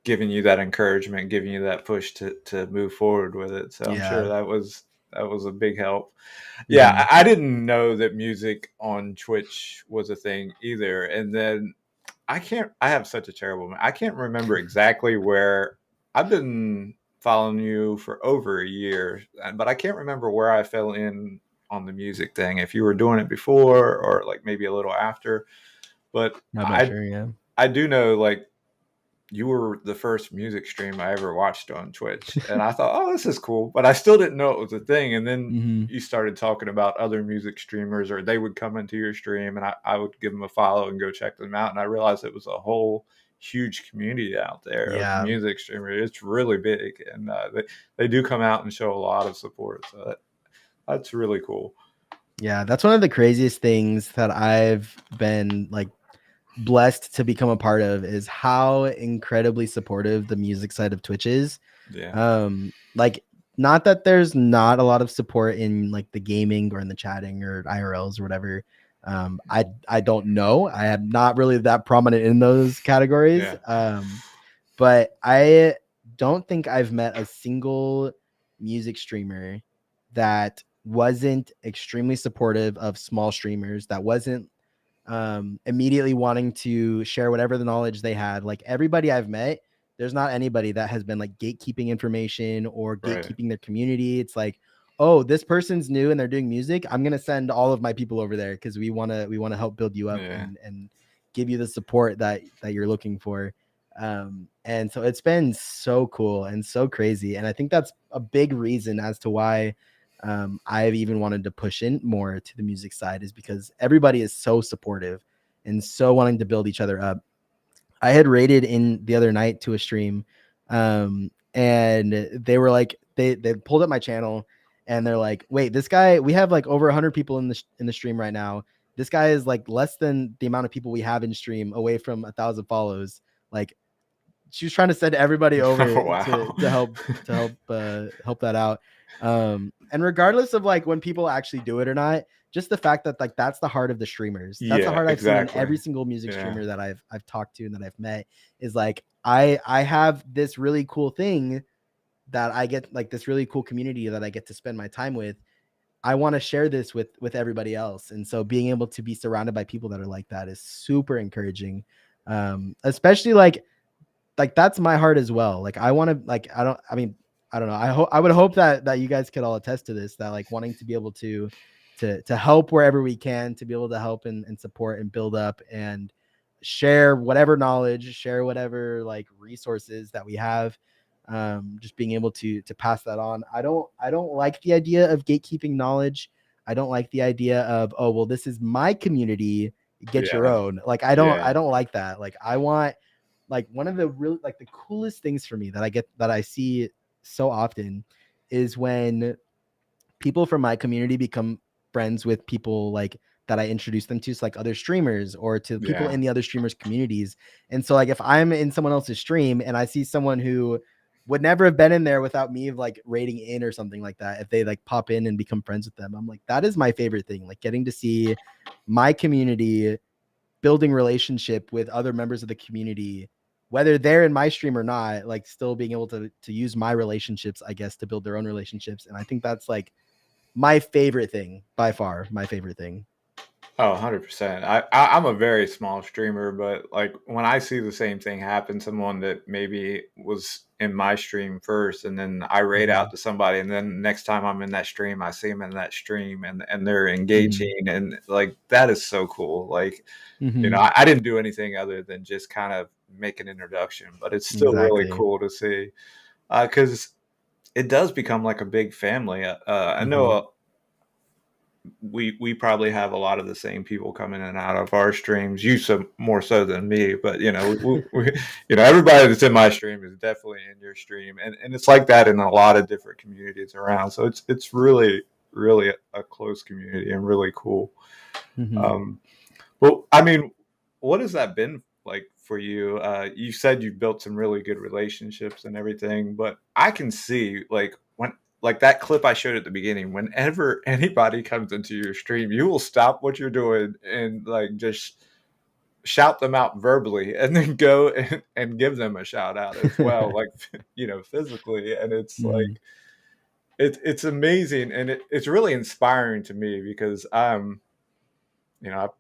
Speaker 1: giving you that encouragement, giving you that push to move forward with it. So I'm sure
Speaker 2: Yeah.
Speaker 1: that was a big help. Yeah,
Speaker 2: Mhm.
Speaker 1: I didn't know that music on Twitch was a thing either. And then I have such a terrible, I can't remember exactly where I've been following you for over a year, but I can't remember where I fell in on the music thing. If you were doing it before or like maybe a little after, but
Speaker 2: I'm not sure. Yeah.
Speaker 1: I do know like you were the first music stream I ever watched on Twitch. And I thought, oh, this is cool. But I still didn't know it was a thing. And then
Speaker 2: Hmm.
Speaker 1: you started talking about other music streamers, or they would come into your stream and I would give them a follow and go check them out. And I realized it was a whole huge community out there of
Speaker 2: Yeah.
Speaker 1: music streamers. It's really big. And they do come out and show a lot of support. So that's really cool.
Speaker 2: Yeah. That's one of the craziest things that I've been like blessed to become a part of is how incredibly supportive the music side of Twitch is.
Speaker 1: Yeah.
Speaker 2: Like not that there's not a lot of support in like the gaming or in the chatting or IRLs or whatever. I don't know. I am not really that prominent in those categories.
Speaker 1: Yeah.
Speaker 2: But I don't think I've met a single music streamer that wasn't extremely supportive of small streamers, that wasn't immediately wanting to share whatever the knowledge they had. Like everybody I've met, there's not anybody that has been like gatekeeping information or
Speaker 1: Right.
Speaker 2: gatekeeping their community. It's like, oh, this person's new and they're doing music. I'm gonna send all of my people over there because we wanna help build you up
Speaker 1: Yeah.
Speaker 2: and give you the support that you're looking for. And so it's been so cool and so crazy. And I think that's a big reason as to why I've even wanted to push in more to the music side, is because everybody is so supportive and so wanting to build each other up. I had rated in the other night to a stream, and they were like, they pulled up my channel, and they're like, wait, this guy, we have like over 100 people in the stream right now. This guy is like less than the amount of people we have in stream, away from 1,000 follows. Like, she was trying to send everybody
Speaker 1: Oh,
Speaker 2: over
Speaker 1: wow.
Speaker 2: help that out. And regardless of like when people actually do it or not, just the fact that like that's the heart of the streamers. That's the
Speaker 1: Yeah,
Speaker 2: heart I've seen in
Speaker 1: exactly.
Speaker 2: every single music
Speaker 1: Yeah.
Speaker 2: streamer that I've talked to and that I've met, is like, I have this really cool thing that I get, like this really cool community that I get to spend my time with. I want to share this with everybody else. And so being able to be surrounded by people that are like that is super encouraging. Especially like that's my heart as well. Like, I want to, like, I mean, I don't know. I would hope that you guys could all attest to this, that like wanting to be able to help wherever we can, to be able to help and support and build up and share whatever knowledge, share whatever like resources that we have. Just being able to pass that on. I don't like the idea of gatekeeping knowledge. I don't like the idea of, oh well, this is my community, get your
Speaker 1: Yeah.
Speaker 2: own. Like, I
Speaker 1: Yeah.
Speaker 2: don't like that. Like, I want, like, one of the really, like, the coolest things for me that I see so often is when people from my community become friends with people like that I introduce them to, so like other streamers or to people
Speaker 1: Yeah.
Speaker 2: in the other streamers communities. And so like if I'm in someone else's stream and I see someone who would never have been in there without me like rating in or something like that, if they like pop in and become friends with them, I'm like, that is my favorite thing. Like, getting to see my community building relationship with other members of the community, whether they're in my stream or not, like still being able to use my relationships, I guess, to build their own relationships. And I think that's like my favorite thing, by far my favorite thing.
Speaker 1: Oh, 100%. I'm a very small streamer, but like when I see the same thing happen, someone that maybe was in my stream first, and then I raid out
Speaker 2: Mm-hmm.
Speaker 1: to somebody, and then next time I'm in that stream, I see them in that stream, and they're
Speaker 2: Mm-hmm.
Speaker 1: engaging, and like that is so cool. Like,
Speaker 2: Mm-hmm.
Speaker 1: I didn't do anything other than just kind of make an introduction, but it's still really
Speaker 2: Exactly.
Speaker 1: cool to see, because it does become like a big family. I
Speaker 2: Mm-hmm.
Speaker 1: know we probably have a lot of the same people coming in and out of our streams. You so more so than me, but everybody that's in my stream is definitely in your stream, and it's like that in a lot of different communities around. So it's really a close community and really cool.
Speaker 2: Mm-hmm.
Speaker 1: Um, well, I mean, what has that been like for you? You said you've built some really good relationships and everything, but I can see like when like that clip I showed at the beginning, whenever anybody comes into your stream, you will stop what you're doing and like just shout them out verbally and then go and give them a shout out as well, like physically. And it's
Speaker 2: Mm-hmm.
Speaker 1: like it's amazing, and it's really inspiring to me because you know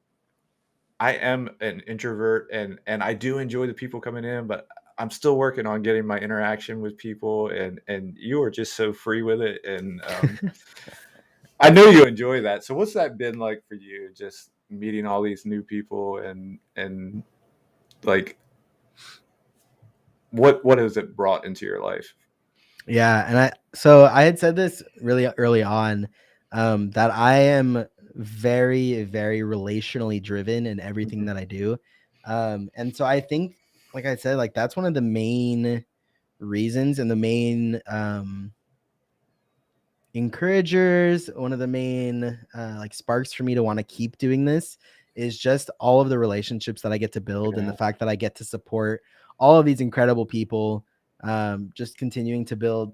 Speaker 1: I am an introvert, and I do enjoy the people coming in, but I'm still working on getting my interaction with people, and you are just so free with it, and I know you enjoy that. So what's that been like for you, just meeting all these new people, and like what has it brought into your life?
Speaker 2: Yeah, and I had said this really early on, that I am very, very relationally driven in everything
Speaker 1: Mhm.
Speaker 2: that I do. And so I think, like I said, like that's one of the main reasons and the main encouragers, one of the main like sparks for me to want to keep doing this, is just all of the relationships that I get to build, and the
Speaker 1: Yeah.
Speaker 2: fact that I get to support all of these incredible people. Just continuing to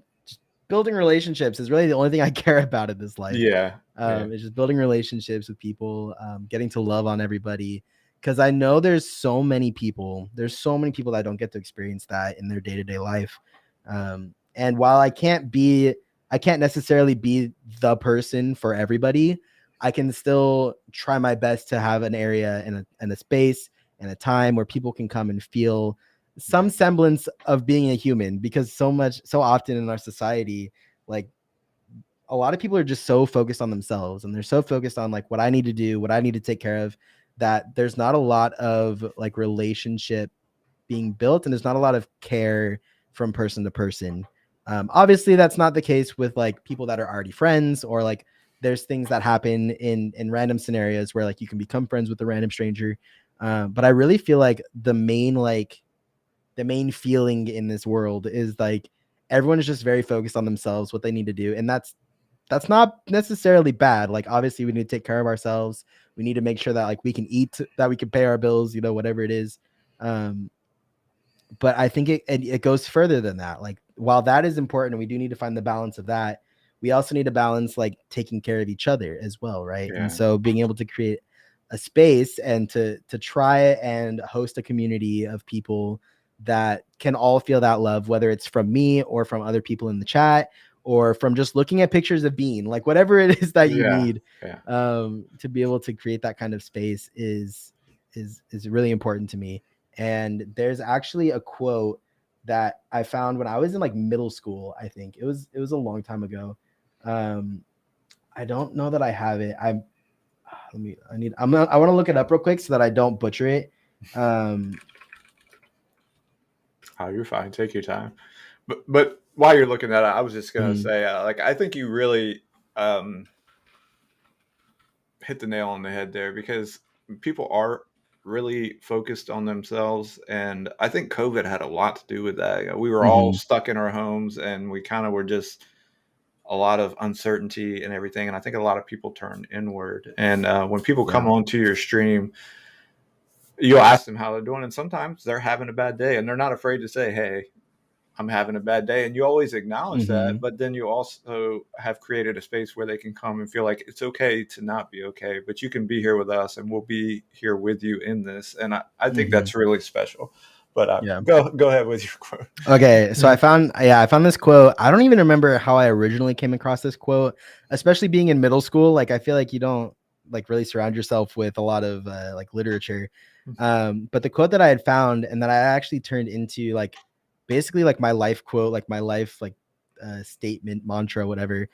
Speaker 2: building relationships is really the only thing I care about in this life.
Speaker 1: Yeah. Yeah.
Speaker 2: It's just building relationships with people, getting to love on everybody. Because I know there's so many people that don't get to experience that in their day to day life. And while I can't necessarily be the person for everybody, I can still try my best to have an area and a space and a time where people can come and feel some
Speaker 1: Yeah.
Speaker 2: semblance of being a human. Because so often in our society, like, a lot of people are just so focused on themselves, and they're so focused on like what I need to do, what I need to take care of, that there's not a lot of like relationship being built, and there's not a lot of care from person to person. Obviously that's not the case with like people that are already friends, or like there's things that happen in random scenarios where like you can become friends with a random stranger. But I really feel like the main feeling in this world is like everyone is just very focused on themselves, what they need to do, and that's not necessarily bad. Like obviously we need to take care of ourselves. We need to make sure that like we can eat, that we can pay our bills, you know, whatever it is. Um, but I think it goes further than that. Like while that is important, and we do need to find the balance of that, we also need to balance like taking care of each other as well, right? And
Speaker 1: Yeah.
Speaker 2: so being able to create a space and to try and host a community of people that can all feel that love, whether it's from me or from other people in the chat or from just looking at pictures of Bean, like whatever it is that you
Speaker 1: Yeah.
Speaker 2: need,
Speaker 1: Yeah.
Speaker 2: to be able to create that kind of space is really important to me. And there's actually a quote that I found when I was in like middle school. I think it was a long time ago. Um, I don't know that I have it. I want to look it up real quick so that I don't butcher it. Um,
Speaker 1: Oh, you're fine. Take your time. But while you're looking at it, I was just gonna
Speaker 2: mhm,
Speaker 1: say, like, I think you really um, hit the nail on the head there because people are really focused on themselves, and I think COVID had a lot to do with that. You know, we were all
Speaker 2: mhm,
Speaker 1: stuck in our homes, and we kind of were just a lot of uncertainty and everything. And I think a lot of people turn inward. And when people
Speaker 2: yeah,
Speaker 1: come onto your stream, you'll ask them how they're doing, and sometimes they're having a bad day, and they're not afraid to say, "Hey, I'm having a bad day," and you always acknowledge that,
Speaker 2: mhm,
Speaker 1: but then you also have created a space where they can come and feel like it's okay to not be okay, but you can be here with us and we'll be here with you in this. And I think
Speaker 2: mhm,
Speaker 1: that's really special. But
Speaker 2: yeah.
Speaker 1: go ahead with your quote.
Speaker 2: Okay, so I found this quote. I don't even remember how I originally came across this quote, especially being in middle school. Like I feel like you don't like really surround yourself with a lot of like literature. But the quote that I had found and that I actually turned into like basically like my life quote, like my life like statement, mantra, whatever,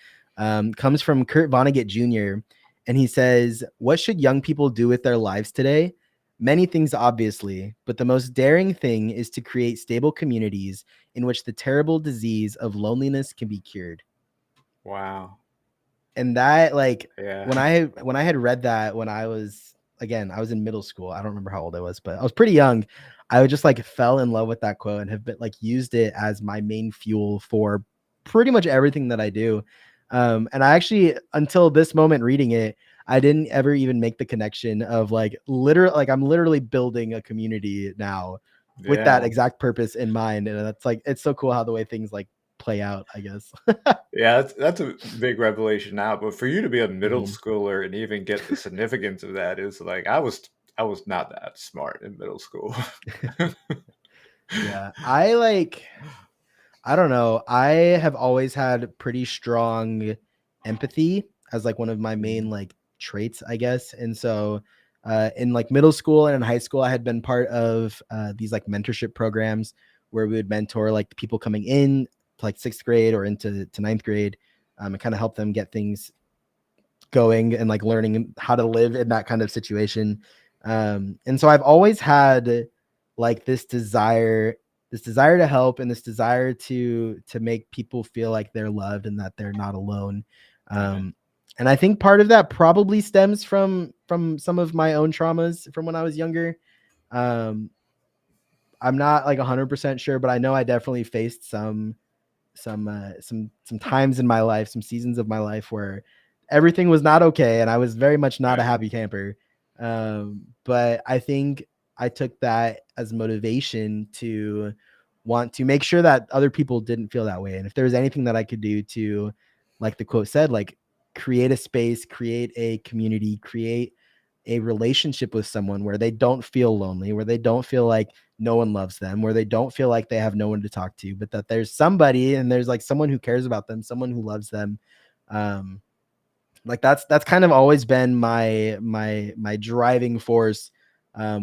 Speaker 2: comes from Kurt Vonnegut Jr. And he says, "What should young people do with their lives today? Many things, obviously, but the most daring thing is to create stable communities in which the terrible disease of loneliness can be cured."
Speaker 1: Wow.
Speaker 2: And that, like,
Speaker 1: Yeah.
Speaker 2: when I had read that when I was, again, I was in middle school. I don't remember how old I was, but I was pretty young. I just like fell in love with that quote and have been like used it as my main fuel for pretty much everything that I do. And I actually, until this moment reading it, I didn't ever even make the connection of like literal, like I'm literally building a community now with that
Speaker 1: Yeah.
Speaker 2: exact purpose in mind. And that's like, it's so cool how the way things like play out, I guess.
Speaker 1: Yeah, that's a big revelation now. But for you to be a middle
Speaker 2: Mhm.
Speaker 1: schooler and even get the significance of that is like I was not that smart in middle school.
Speaker 2: Yeah. I don't know. I have always had pretty strong empathy as like one of my main
Speaker 1: Mhm.
Speaker 2: like traits, I guess. And so in like middle school and in high school, I had been part of these like mentorship programs where we would mentor like the people coming in to like sixth grade or into ninth grade, and kind of help them get things going and like learning how to live in that kind of situation. And so I've always had like this desire to help and this desire to make people feel like they're loved and that they're not alone.
Speaker 1: Right.
Speaker 2: um and I think part of that probably stems from some of my own traumas from when I was younger. um I'm not like 100% sure, but I know I definitely faced some times in my life, some seasons of my life where everything was not okay and I was very much not a
Speaker 1: Right.
Speaker 2: happy camper. But I think I took that as motivation to want to make sure that other people didn't feel that way. And if there was anything that I could do to, like the quote said, like create a space, create a community, create a relationship with someone where they don't feel lonely, where they don't feel like no one loves them, where they don't feel like they have no one to talk to, but that there's somebody and there's like someone who cares about them, someone who loves them. Um, like that's kind of always been my driving force,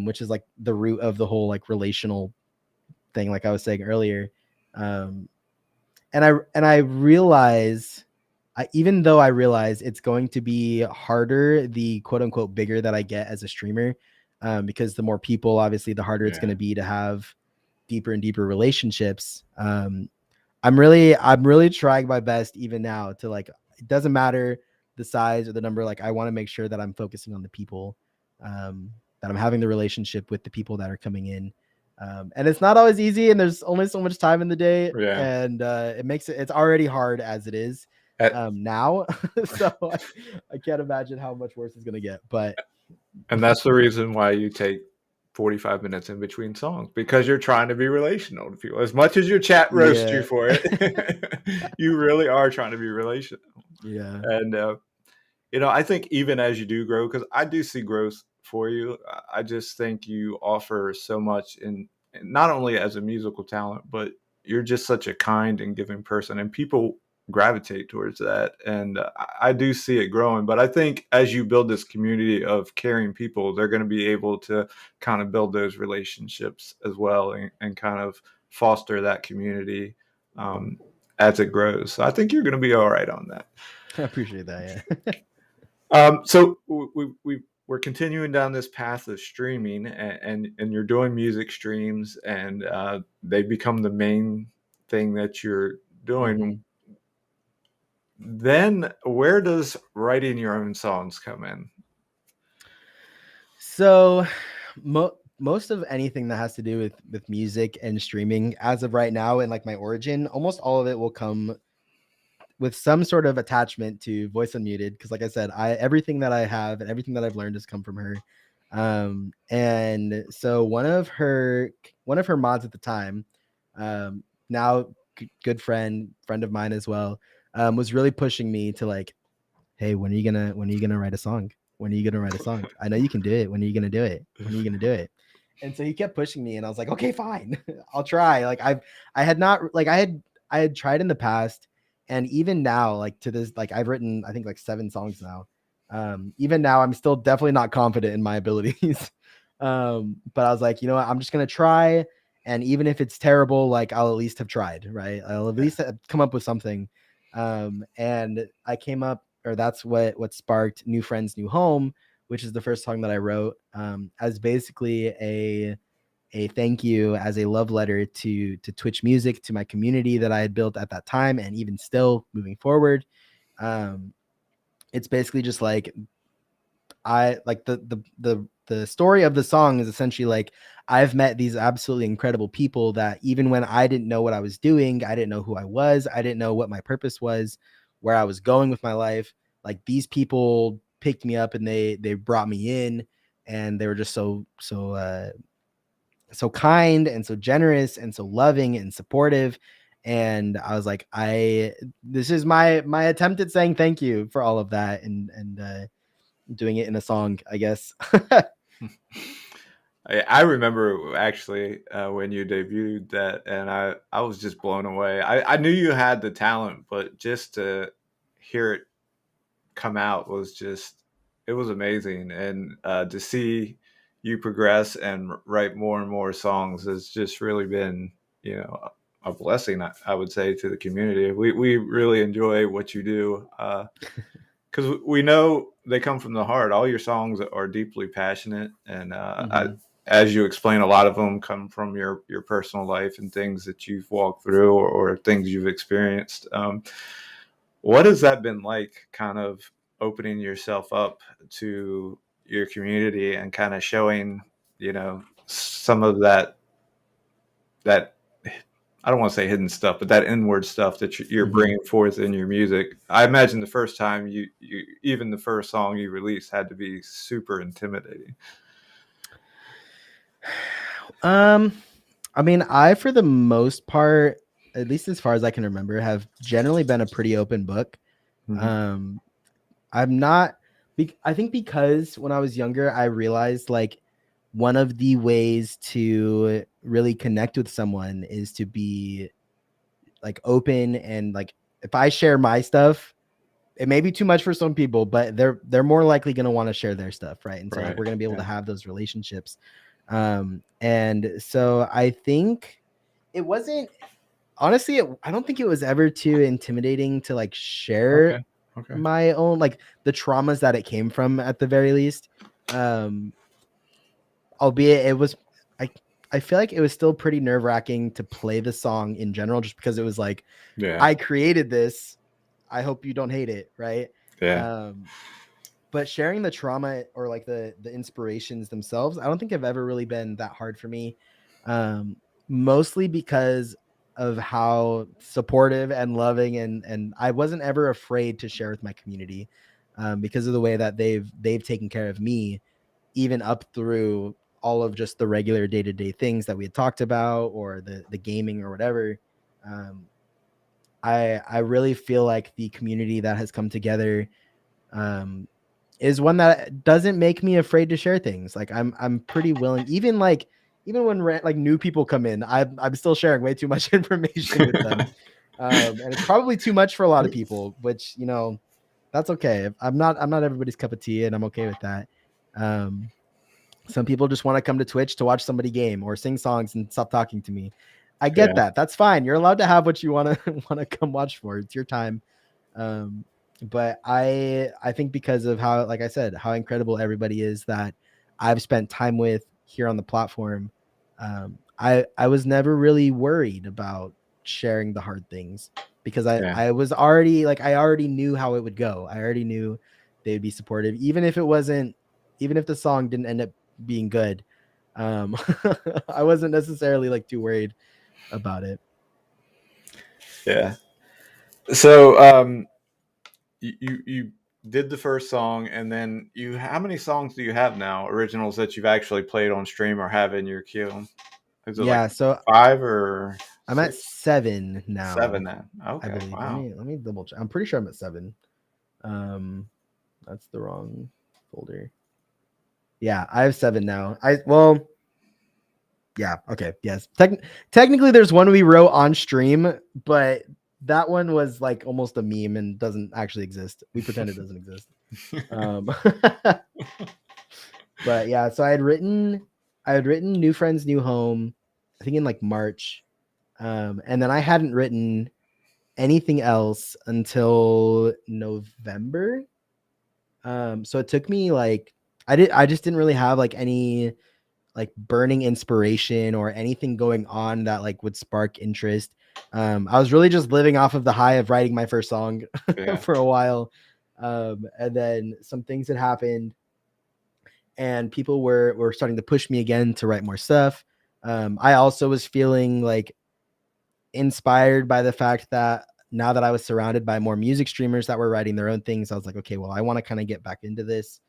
Speaker 2: which is like the root of the whole like relational thing, like I was saying earlier. Um, and I realize, even though I realize it's going to be harder, the quote unquote bigger that I get as a streamer, because the more people, obviously, the harder it's going
Speaker 1: Yeah.
Speaker 2: to be to have deeper and deeper relationships. I'm really trying my best even now to like, it doesn't matter the size or the number. Like I want to make sure that I'm focusing on the people, that I'm having the relationship with the people that are coming in. And it's not always easy, and there's only so much time in the day,
Speaker 1: Yeah.
Speaker 2: and it's already hard as it is
Speaker 1: At
Speaker 2: now. So I can't imagine how much worse it's gonna get. But
Speaker 1: And that's the reason why you take 45 minutes in between songs, because you're trying to be relational to people. As much as your chat roasts you
Speaker 2: yeah,
Speaker 1: for it, you really are trying to be relational.
Speaker 2: yeah,
Speaker 1: And, I think even as you do grow, because I do see growth for you, I just think you offer so much in not only as a musical talent, but you're just such a kind and giving person, and people gravitate towards that. And I do see it growing. But I think as you build this community of caring people, they're going to be able to kind of build those relationships as well, and kind of foster that community as it grows. So I think you're going to be all right on that.
Speaker 2: I appreciate that. Yeah.
Speaker 1: So we're continuing down this path of streaming, and you're doing music streams, and they become the main thing that you're
Speaker 2: Hmm.
Speaker 1: doing. Then where does writing your own songs come in?
Speaker 2: So, most of anything that has to do with music and streaming, as of right now, and like my origin, almost all of it will come with some sort of attachment to Voice Unmuted, because like I said, I everything that I have and everything that I've learned has come from her. And so one of her mods at the time, now good friend of mine as well, was really pushing me to like, hey, when are you gonna write a song? When are you gonna write a song? I know you can do it. When are you gonna do it? When are you gonna do it? And so he kept pushing me, and I was like, okay, fine, I'll try. Like I had not like I had tried in the past, and even now, like to this, like I've written I think like 7 songs now. Even now, I'm still definitely not confident in my abilities. But I was like, you know what, I'm just gonna try, and even if it's terrible, like I'll at least have tried, right? I'll at
Speaker 1: Yeah.
Speaker 2: least have come up with something. And I came up, or that's what sparked New Friends, New Home, which is the first song that I wrote, as basically a thank you, as a love letter to Twitch music, to my community that I had built at that time, and even still moving forward. Um, it's basically just like I like the story of the song is essentially like I've met these absolutely incredible people that even when I didn't know what I was doing, I didn't know who I was, I didn't know what my purpose was, where I was going with my life. Like these people picked me up and they brought me in, and they were just so kind and so generous and so loving and supportive. And I was like, I this is my attempt at saying thank you for all of that, and doing it in a song, I guess.
Speaker 1: I remember actually when you debuted that, and I was just blown away. I knew you had the talent, but just to hear it come out was just, it was amazing. And to see you progress and write more and more songs has just really been, a blessing, I would say, to the community. We really enjoy what you do, because we know they come from the heart. All your songs are deeply passionate, and
Speaker 2: Hmm.
Speaker 1: as you explain, a lot of them come from your personal life and things that you've walked through, or things you've experienced. What has that been like, kind of opening yourself up to your community and kind of showing, some of that I don't want to say hidden stuff, but that inward stuff that you're
Speaker 2: Hmm.
Speaker 1: bringing forth in your music? I imagine the first time you even the first song you released had to be super intimidating.
Speaker 2: um I mean, I, for the most part, at least as far as I can remember, have generally been a pretty open book.
Speaker 1: Mhm.
Speaker 2: um I'm not I think because when I was younger, I realized like one of the ways to really connect with someone is to be like open, and like if I share my stuff, it may be too much for some people, but they're more likely going to want to share their stuff, right? And so like
Speaker 1: Right.
Speaker 2: we're going to be able to
Speaker 1: Yeah.
Speaker 2: have those relationships. And so I think it wasn't, honestly, I don't think it was ever too intimidating to like share
Speaker 1: Okay. Okay.
Speaker 2: my own, like the traumas that it came from at the very least. Um, Albeit it was, I I feel like it was still pretty nerve wracking to play the song in general, just because it was like
Speaker 1: Yeah.
Speaker 2: I created this. I hope you don't hate it, right?
Speaker 1: Yeah.
Speaker 2: Um, but sharing the trauma or like the inspirations themselves, I don't think have ever really been that hard for me. um, mostly because of how supportive and loving and I wasn't ever afraid to share with my community, because of the way that they've taken care of me, even up through all of just the regular day to day things that we had talked about, or the gaming or whatever. Um, I really feel like the community that has come together, um, is one that doesn't make me afraid to share things. Like I'm pretty willing, even when like new people come in, I'm still sharing way too much information with them, and it's probably too much for a lot of people, which that's okay. I'm not everybody's cup of tea, and I'm okay with that. Um, some people just want to come to Twitch to watch somebody game or sing songs and stop talking to me. I get
Speaker 1: Yeah,
Speaker 2: that. That's fine. You're allowed to have what you want to want to come watch for. It's your time. Um, but I think because of how, like I said, how incredible everybody is that I've spent time with here on the platform, I was never really worried about sharing the hard things, because
Speaker 1: yeah,
Speaker 2: I was already like, I already knew how it would go. I already knew they'd be supportive, even if it wasn't, even if the song didn't end up being good. Um, I wasn't necessarily like too worried about it.
Speaker 1: yeah. So, you did the first song, and then you how many songs do you have now? Originals that you've actually played on stream or have in your queue? Is it like
Speaker 2: Yeah, so
Speaker 1: 5 or
Speaker 2: I'm at
Speaker 1: 6?
Speaker 2: 7
Speaker 1: 7
Speaker 2: now,
Speaker 1: now.
Speaker 2: I
Speaker 1: Okay,
Speaker 2: believe.
Speaker 1: wow.
Speaker 2: Let me double check. I'm pretty sure I'm at 7. Um, that's the wrong folder. Yeah, I have 7 now. Yeah, okay, yes. Technically, there's one we wrote on stream, but that one was like almost a meme and doesn't actually exist. We pretend it doesn't exist. Um, but yeah, so I had written New Friends, New Home, I think in like March, and then I hadn't written anything else until November. So it took me like, I just didn't really have like any like burning inspiration or anything going on that like would spark interest. I was really just living off of the high of writing my first song
Speaker 1: Yeah,
Speaker 2: for a while. And then some things had happened, and people were starting to push me again to write more stuff. I also was feeling like inspired by the fact that now that I was surrounded by more music streamers that were writing their own things, I was like, okay, well, I want to kind of get back into this.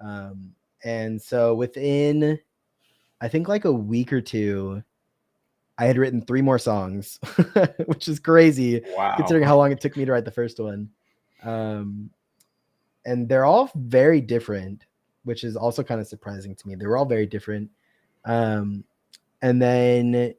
Speaker 2: Um, and so within, I think like a week or two, I had written 3 more songs, which is crazy
Speaker 1: wow.
Speaker 2: considering how long it took me to write the first one. Um, and they're all very different, which is also kind of surprising to me. They were all very different. Um, and then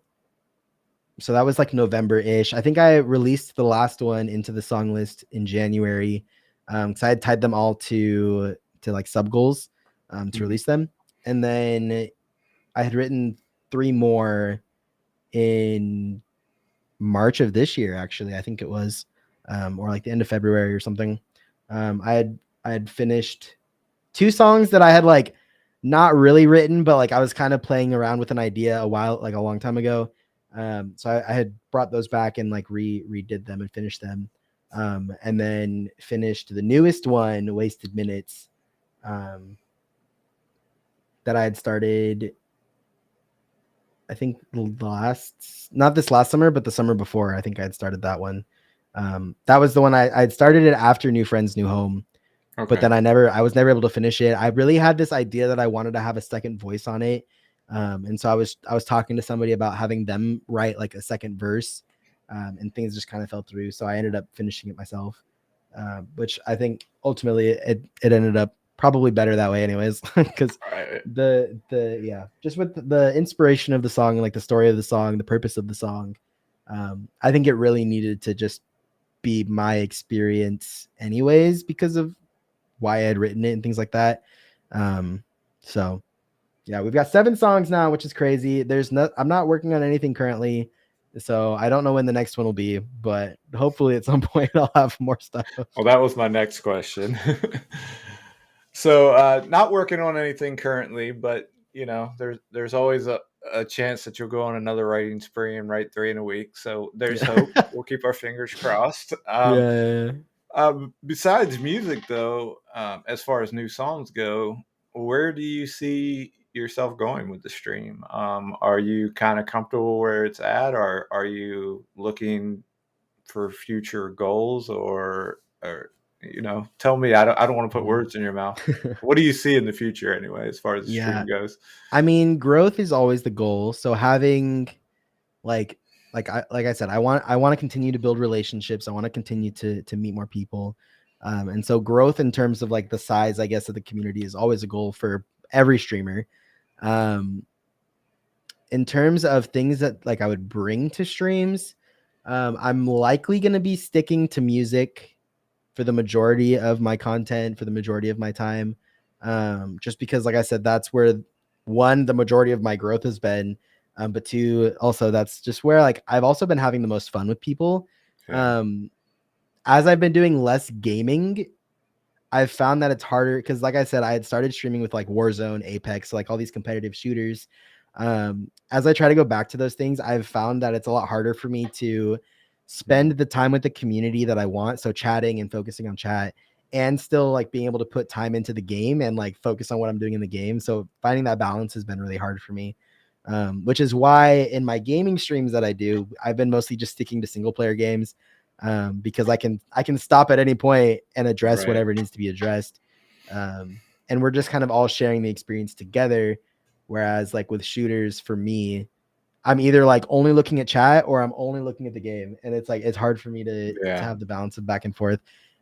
Speaker 2: so that was like November-ish. I think I released the last one into the song list in January, because I had tied them all to like sub goals, to
Speaker 1: Mhm.
Speaker 2: release them. And then I had written 3 more in March of this year, actually. I think it was, or like the end of February or something. I had finished 2 songs that I had like not really written, but like I was kind of playing around with an idea like a long time ago. So I had brought those back and like redid them and finished them. And then finished the newest one, Wasted Minutes, um, that I had started, I think not this last summer, but the summer before. I think I had started that one. That was the one I had started it after New Friends, New Home, but
Speaker 1: Okay.
Speaker 2: then I was never able to finish it. I really had this idea that I wanted to have a second voice on it. And so I was talking to somebody about having them write like a second verse, and things just kind of fell through. So I ended up finishing it myself, which I think ultimately it ended up probably better that way anyways, because
Speaker 1: Alright.
Speaker 2: the yeah, just with the inspiration of the song and like the story of the song, the purpose of the song, I think it really needed to just be my experience anyways, because of why I had written it and things like that. Um, so yeah, we've got 7 songs now, which is crazy. I'm not working on anything currently, so I don't know when the next one will be, but hopefully at some point I'll have more stuff.
Speaker 1: Well, that was my next question. So, not working on anything currently, but, there's always a chance that you'll go on another writing spree and write 3 in a week, so there's
Speaker 2: Yeah.
Speaker 1: hope. We'll keep our fingers crossed.
Speaker 2: Yeah.
Speaker 1: Besides music, though, as far as new songs go, where do you see yourself going with the stream? Are you kind of comfortable where it's at, or are you looking for future goals, or tell me. I don't want to put
Speaker 2: Mhm.
Speaker 1: words in your mouth. What do you see in the future anyway, as far as the
Speaker 2: Yeah.
Speaker 1: stream goes?
Speaker 2: I mean, growth is always the goal. So having like like I said, I want to continue to build relationships. I want to continue to meet more people. And so growth in terms of like the size, I guess, of the community is always a goal for every streamer. Um, in terms of things that like I would bring to streams, I'm likely going to be sticking to music for the majority of my content, for the majority of my time. Just because, like I said, that's where one, the majority of my growth has been. But two, also that's just where like I've also been having the most fun with people.
Speaker 1: Yeah.
Speaker 2: Um, as I've been doing less gaming, I've found that it's harder because, like I said, I had started streaming with like Warzone, Apex, like all these competitive shooters. As I try to go back to those things, I've found that it's a lot harder for me to
Speaker 1: Yeah.
Speaker 2: spend the time with the community that I want. So chatting and focusing on chat, and still like being able to put time into the game and like focus on what I'm doing in the game. So finding that balance has been really hard for me. Which is why in my gaming streams that I do, I've been mostly just sticking to single player games, because I can stop at any point and address
Speaker 1: Right.
Speaker 2: whatever needs to be addressed. Um, and we're just kind of all sharing the experience together. Whereas like with shooters, for me, I'm either like only looking at chat or I'm only looking at the game, and it's like it's hard for me to
Speaker 1: Yeah.
Speaker 2: have the balance of back and forth.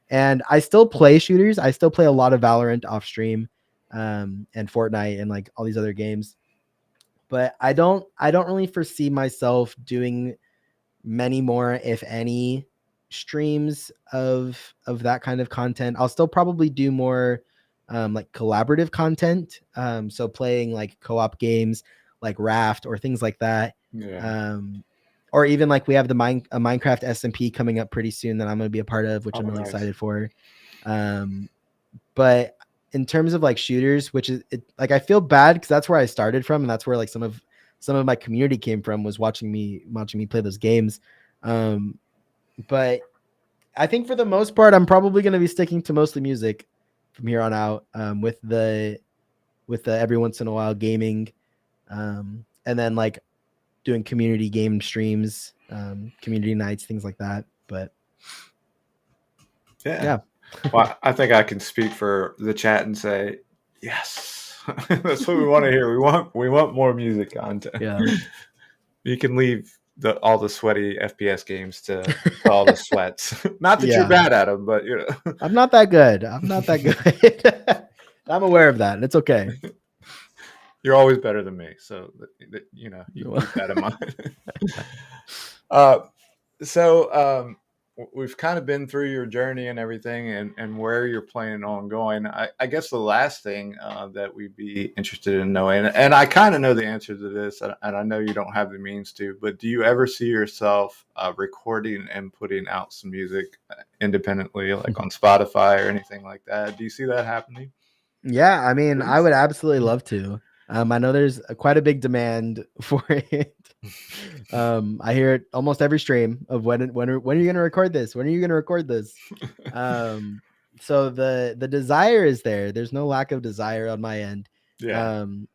Speaker 2: And I still play shooters. I still play a lot of Valorant off stream, and Fortnite and like all these other games. But I don't really foresee myself doing many more, if any, streams of that kind of content. I'll still probably do more like collaborative content. So playing like co-op games like Raft or things like that.
Speaker 1: Yeah.
Speaker 2: Um, or even like we have a Minecraft SMP coming up pretty soon that I'm going to be a part of, which
Speaker 1: Oh,
Speaker 2: I'm really
Speaker 1: nice.
Speaker 2: excited for. Um, but in terms of like shooters, which is like I feel bad because that's where I started from, and that's where like some of my community came from, was watching me play those games. Um, but I think for the most part, I'm probably going to be sticking to mostly music from here on out, with the every once in a while gaming, and then like doing community game streams, community nights, things like that. But
Speaker 1: Yeah.
Speaker 2: yeah,
Speaker 1: Well, I think I can speak for the chat and say yes. That's what we want to hear. We want more music content.
Speaker 2: yeah,
Speaker 1: You can leave all the sweaty FPS games to all the sweats. Not that you're
Speaker 2: yeah.
Speaker 1: bad at them, but
Speaker 2: I'm not that good. I'm not that good. I'm aware of that, and it's okay.
Speaker 1: you're always better than me. So you can keep that in mind. uh, so we've kind of been through your journey and everything, and where you're planning on going. I guess the last thing that we'd be interested in knowing, and I kind of know the answer to this, and I know you don't have the means to, but do you ever see yourself recording and putting out some music independently, like on Spotify or anything like that? Do you see that happening?
Speaker 2: Yeah, I mean, I
Speaker 1: Please.
Speaker 2: would absolutely love to. I know there's quite a big demand for it. I hear it almost every stream of when are you going to record this? When are you going to record this? Um, so the desire is there. There's no lack of desire on my end.
Speaker 1: Yeah.
Speaker 2: Um,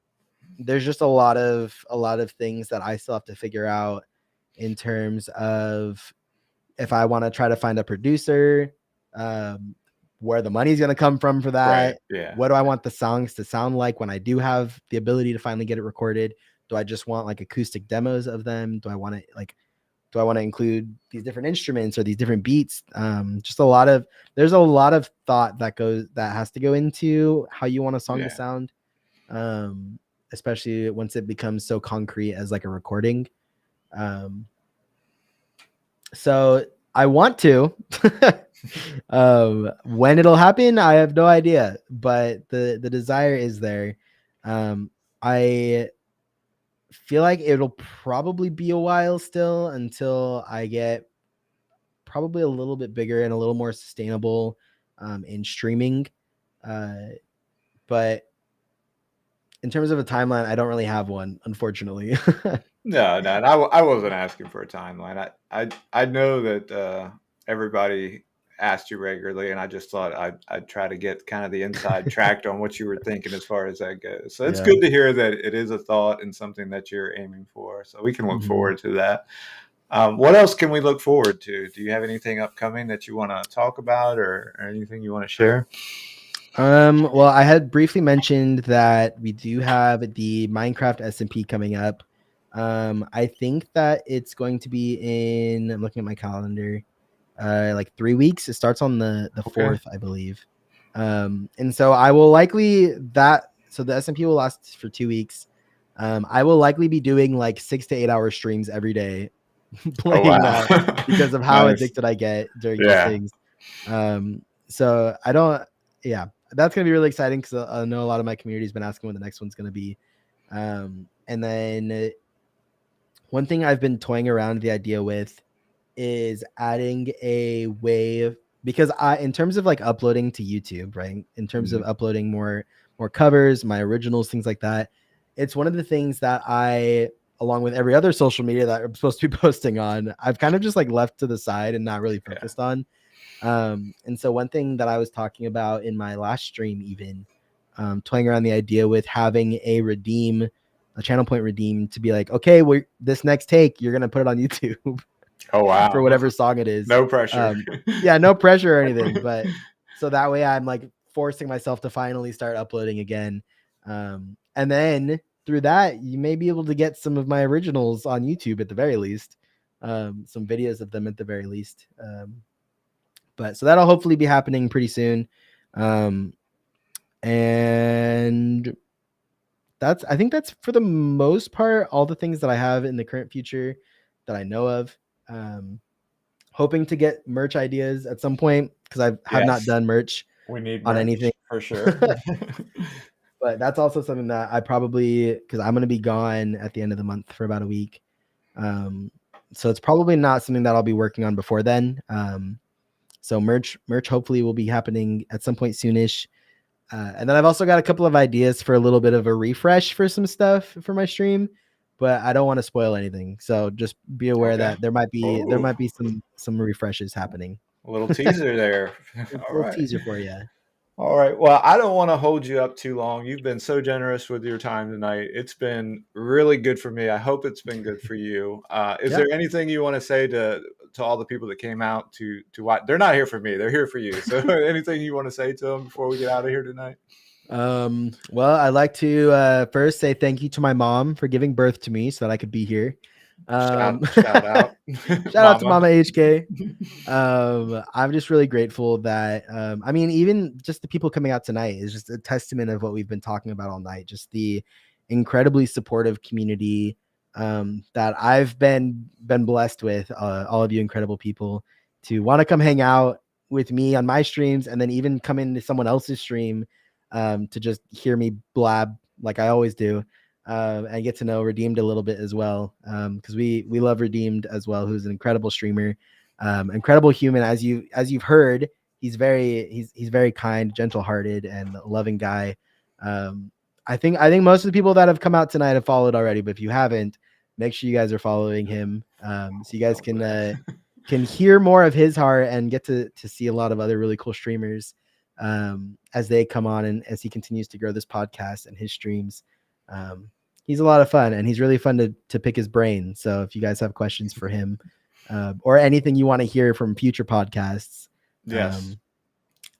Speaker 2: there's just a lot of things that I still have to figure out in terms of if I want to try to find a producer, um, where the money's going to come from for
Speaker 1: Right.
Speaker 2: that.
Speaker 1: Yeah.
Speaker 2: What do I want the songs to sound like when I do have the ability to finally get it recorded? Do I just want like acoustic demos of them? Do I want to include these different instruments or these different beats? There's a lot of thought that has to go into how you want a song to
Speaker 1: Yeah.
Speaker 2: sound. Um, Especially once it becomes so concrete as like a recording. Um, so I want to. When it'll happen, I have no idea, but the desire is there. I feel like it'll probably be a while still until I get probably a little bit bigger and a little more sustainable, in streaming. Uh, but in terms of a timeline, I don't really have one, unfortunately.
Speaker 1: No, no, and I wasn't asking for a timeline. I know that everybody asked you regularly, and I just thought I'd try to get kind of the inside track on what you were thinking as far as that goes. So it's
Speaker 2: Yeah.
Speaker 1: good to hear that it is a thought and something that you're aiming for. So we can look
Speaker 2: Mhm.
Speaker 1: forward to that. What else can we look forward to? Do you have anything upcoming that you want to talk about, or anything you want to share?
Speaker 2: Well, I had briefly mentioned that we do have the Minecraft SMP coming up. I think that it's going to be in, I'm looking at my calendar, like 3 weeks. It starts on the
Speaker 1: Okay.
Speaker 2: 4th, I believe. And so I will likely so the SMP will last for 2 weeks. I will likely be doing like 6 to 8 hour streams every day
Speaker 1: Oh
Speaker 2: playing that
Speaker 1: wow.
Speaker 2: because of how
Speaker 1: Nice.
Speaker 2: addicted I get during those
Speaker 1: Yeah.
Speaker 2: things. So I don't, yeah, that's gonna be really exciting because I know a lot of my community has been asking when the next one's gonna be. And then one thing I've been toying around the idea with is adding a way, because in terms of like uploading to YouTube, right? In terms of
Speaker 1: Mhm.
Speaker 2: uploading more covers, my originals, things like that. It's one of the things that I, along with every other social media that I'm supposed to be posting on, I've kind of just like left to the side and not really
Speaker 1: Yeah.
Speaker 2: focused on. And so one thing that I was talking about in my last stream, even toying around the idea with having a channel point redeem to be like, okay, this next take, you're gonna put it on YouTube
Speaker 1: Oh
Speaker 2: for
Speaker 1: wow.
Speaker 2: whatever song it is.
Speaker 1: No pressure.
Speaker 2: Um, yeah, no pressure or anything, but so that way I'm like forcing myself to finally start uploading again. And then through that, you may be able to get some of my originals on YouTube at the very least, some videos of them at the very least. But so that'll hopefully be happening pretty soon. Um, and I think that's for the most part all the things that I have in the current future that I know of. Um, Hoping to get merch ideas at some point because I have not
Speaker 1: Yes.
Speaker 2: done merch
Speaker 1: We need
Speaker 2: on anything.
Speaker 1: merch for sure.
Speaker 2: But that's also something that I probably, because I'm going to be gone at the end of the month for about a week. So it's probably not something that I'll be working on before then. So merch hopefully will be happening at some point soonish. And then I've also got a couple of ideas for a little bit of a refresh for some stuff for my stream, but I don't want to spoil anything. So just be aware
Speaker 1: Okay.
Speaker 2: that there
Speaker 1: Oh,
Speaker 2: might be some refreshes happening.
Speaker 1: a little teaser there.
Speaker 2: A
Speaker 1: All
Speaker 2: little
Speaker 1: right.
Speaker 2: teaser for you.
Speaker 1: All right. Well, I don't want to hold you up too long. You've been so generous with your time tonight. It's been really good for me. I hope it's been good for you. Is
Speaker 2: Yeah.
Speaker 1: there anything you want to say to all the people that came out to watch? They're not here for me. They're here for you. So, anything you want to say to them before we get out of here tonight?
Speaker 2: Well, I'd like to first say thank you to my mom for giving birth to me so that I could be here.
Speaker 1: Shout out,
Speaker 2: Shout out to
Speaker 1: Mama.
Speaker 2: Mama HK. I'm just really grateful that I mean, even just the people coming out tonight is just a testament of what we've been talking about all night. Just the incredibly supportive community that I've been blessed with. All of you incredible people to want to come hang out with me on my streams, and then even come into someone else's stream to just hear me blab like I always do. And get to know Redeemed a little bit as well, because we love Redeemed as well, who's an incredible streamer, incredible human. As you've heard, he's very kind, gentle hearted, and a loving guy. Um, I think most of the people that have come out tonight have followed already, but if you haven't, make sure you guys are following him, so you guys
Speaker 1: Oh, man.
Speaker 2: can hear more of his heart and get to see a lot of other really cool streamers as they come on and as he continues to grow this podcast and his streams. Um, he's a lot of fun, and he's really fun to pick his brain. So if you guys have questions for him, or anything you want to hear from future podcasts,
Speaker 1: Yes.
Speaker 2: um,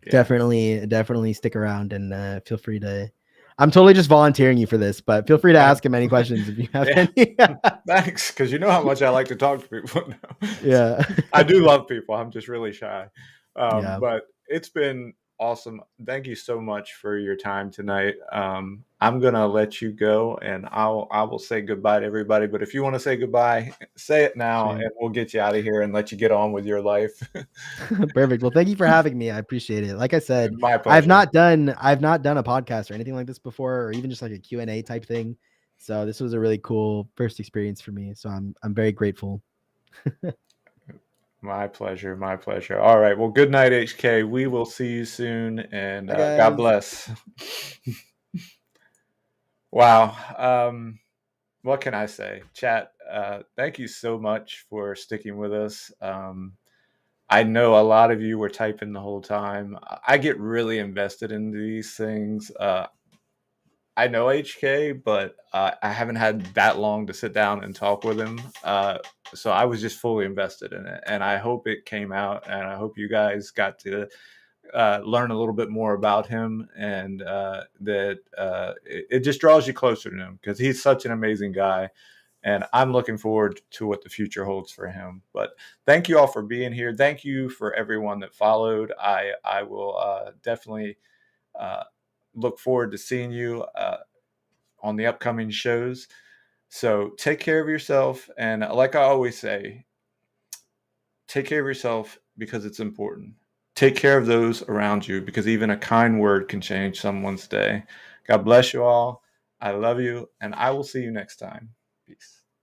Speaker 1: Yeah.
Speaker 2: definitely stick around and feel free to. I'm totally just volunteering you for this, but feel free to ask him any questions if you have
Speaker 1: Yeah.
Speaker 2: any.
Speaker 1: Thanks, because you know how much I like to talk to people. No.
Speaker 2: Yeah.
Speaker 1: I do love people. I'm just really shy.
Speaker 2: Yeah.
Speaker 1: But it's been awesome. Thank you so much for your time tonight. I'm gonna let you go, and I will say goodbye to everybody. But if you want to say goodbye, say it now,
Speaker 2: Sweet.
Speaker 1: and we'll get you out of here and let you get on with your life.
Speaker 2: Perfect. Well, thank you for having me. I appreciate it. Like I said,
Speaker 1: My pleasure.
Speaker 2: I've not done a podcast or anything like this before, or even just like a Q&A type thing. So this was a really cool first experience for me. So I'm very grateful.
Speaker 1: My pleasure. My pleasure. All right. Well, good night, HK. We will see you soon, and
Speaker 2: Bye
Speaker 1: God
Speaker 2: guys.
Speaker 1: bless. Wow. What can I say? Chat, thank you so much for sticking with us. I know a lot of you were typing the whole time. I get really invested in these things. I know HK, but I haven't had that long to sit down and talk with him. So I was just fully invested in it, and I hope it came out, and I hope you guys got to learn a little bit more about him, and that it just draws you closer to him because he's such an amazing guy. And I'm looking forward to what the future holds for him. But thank you all for being here. Thank you for everyone that followed. I will definitely uh, look forward to seeing you on the upcoming shows. So take care of yourself. And like I always say, take care of yourself because it's important. Take care of those around you because even a kind word can change someone's day. God bless you all. I love you, and I will see you next time. Peace.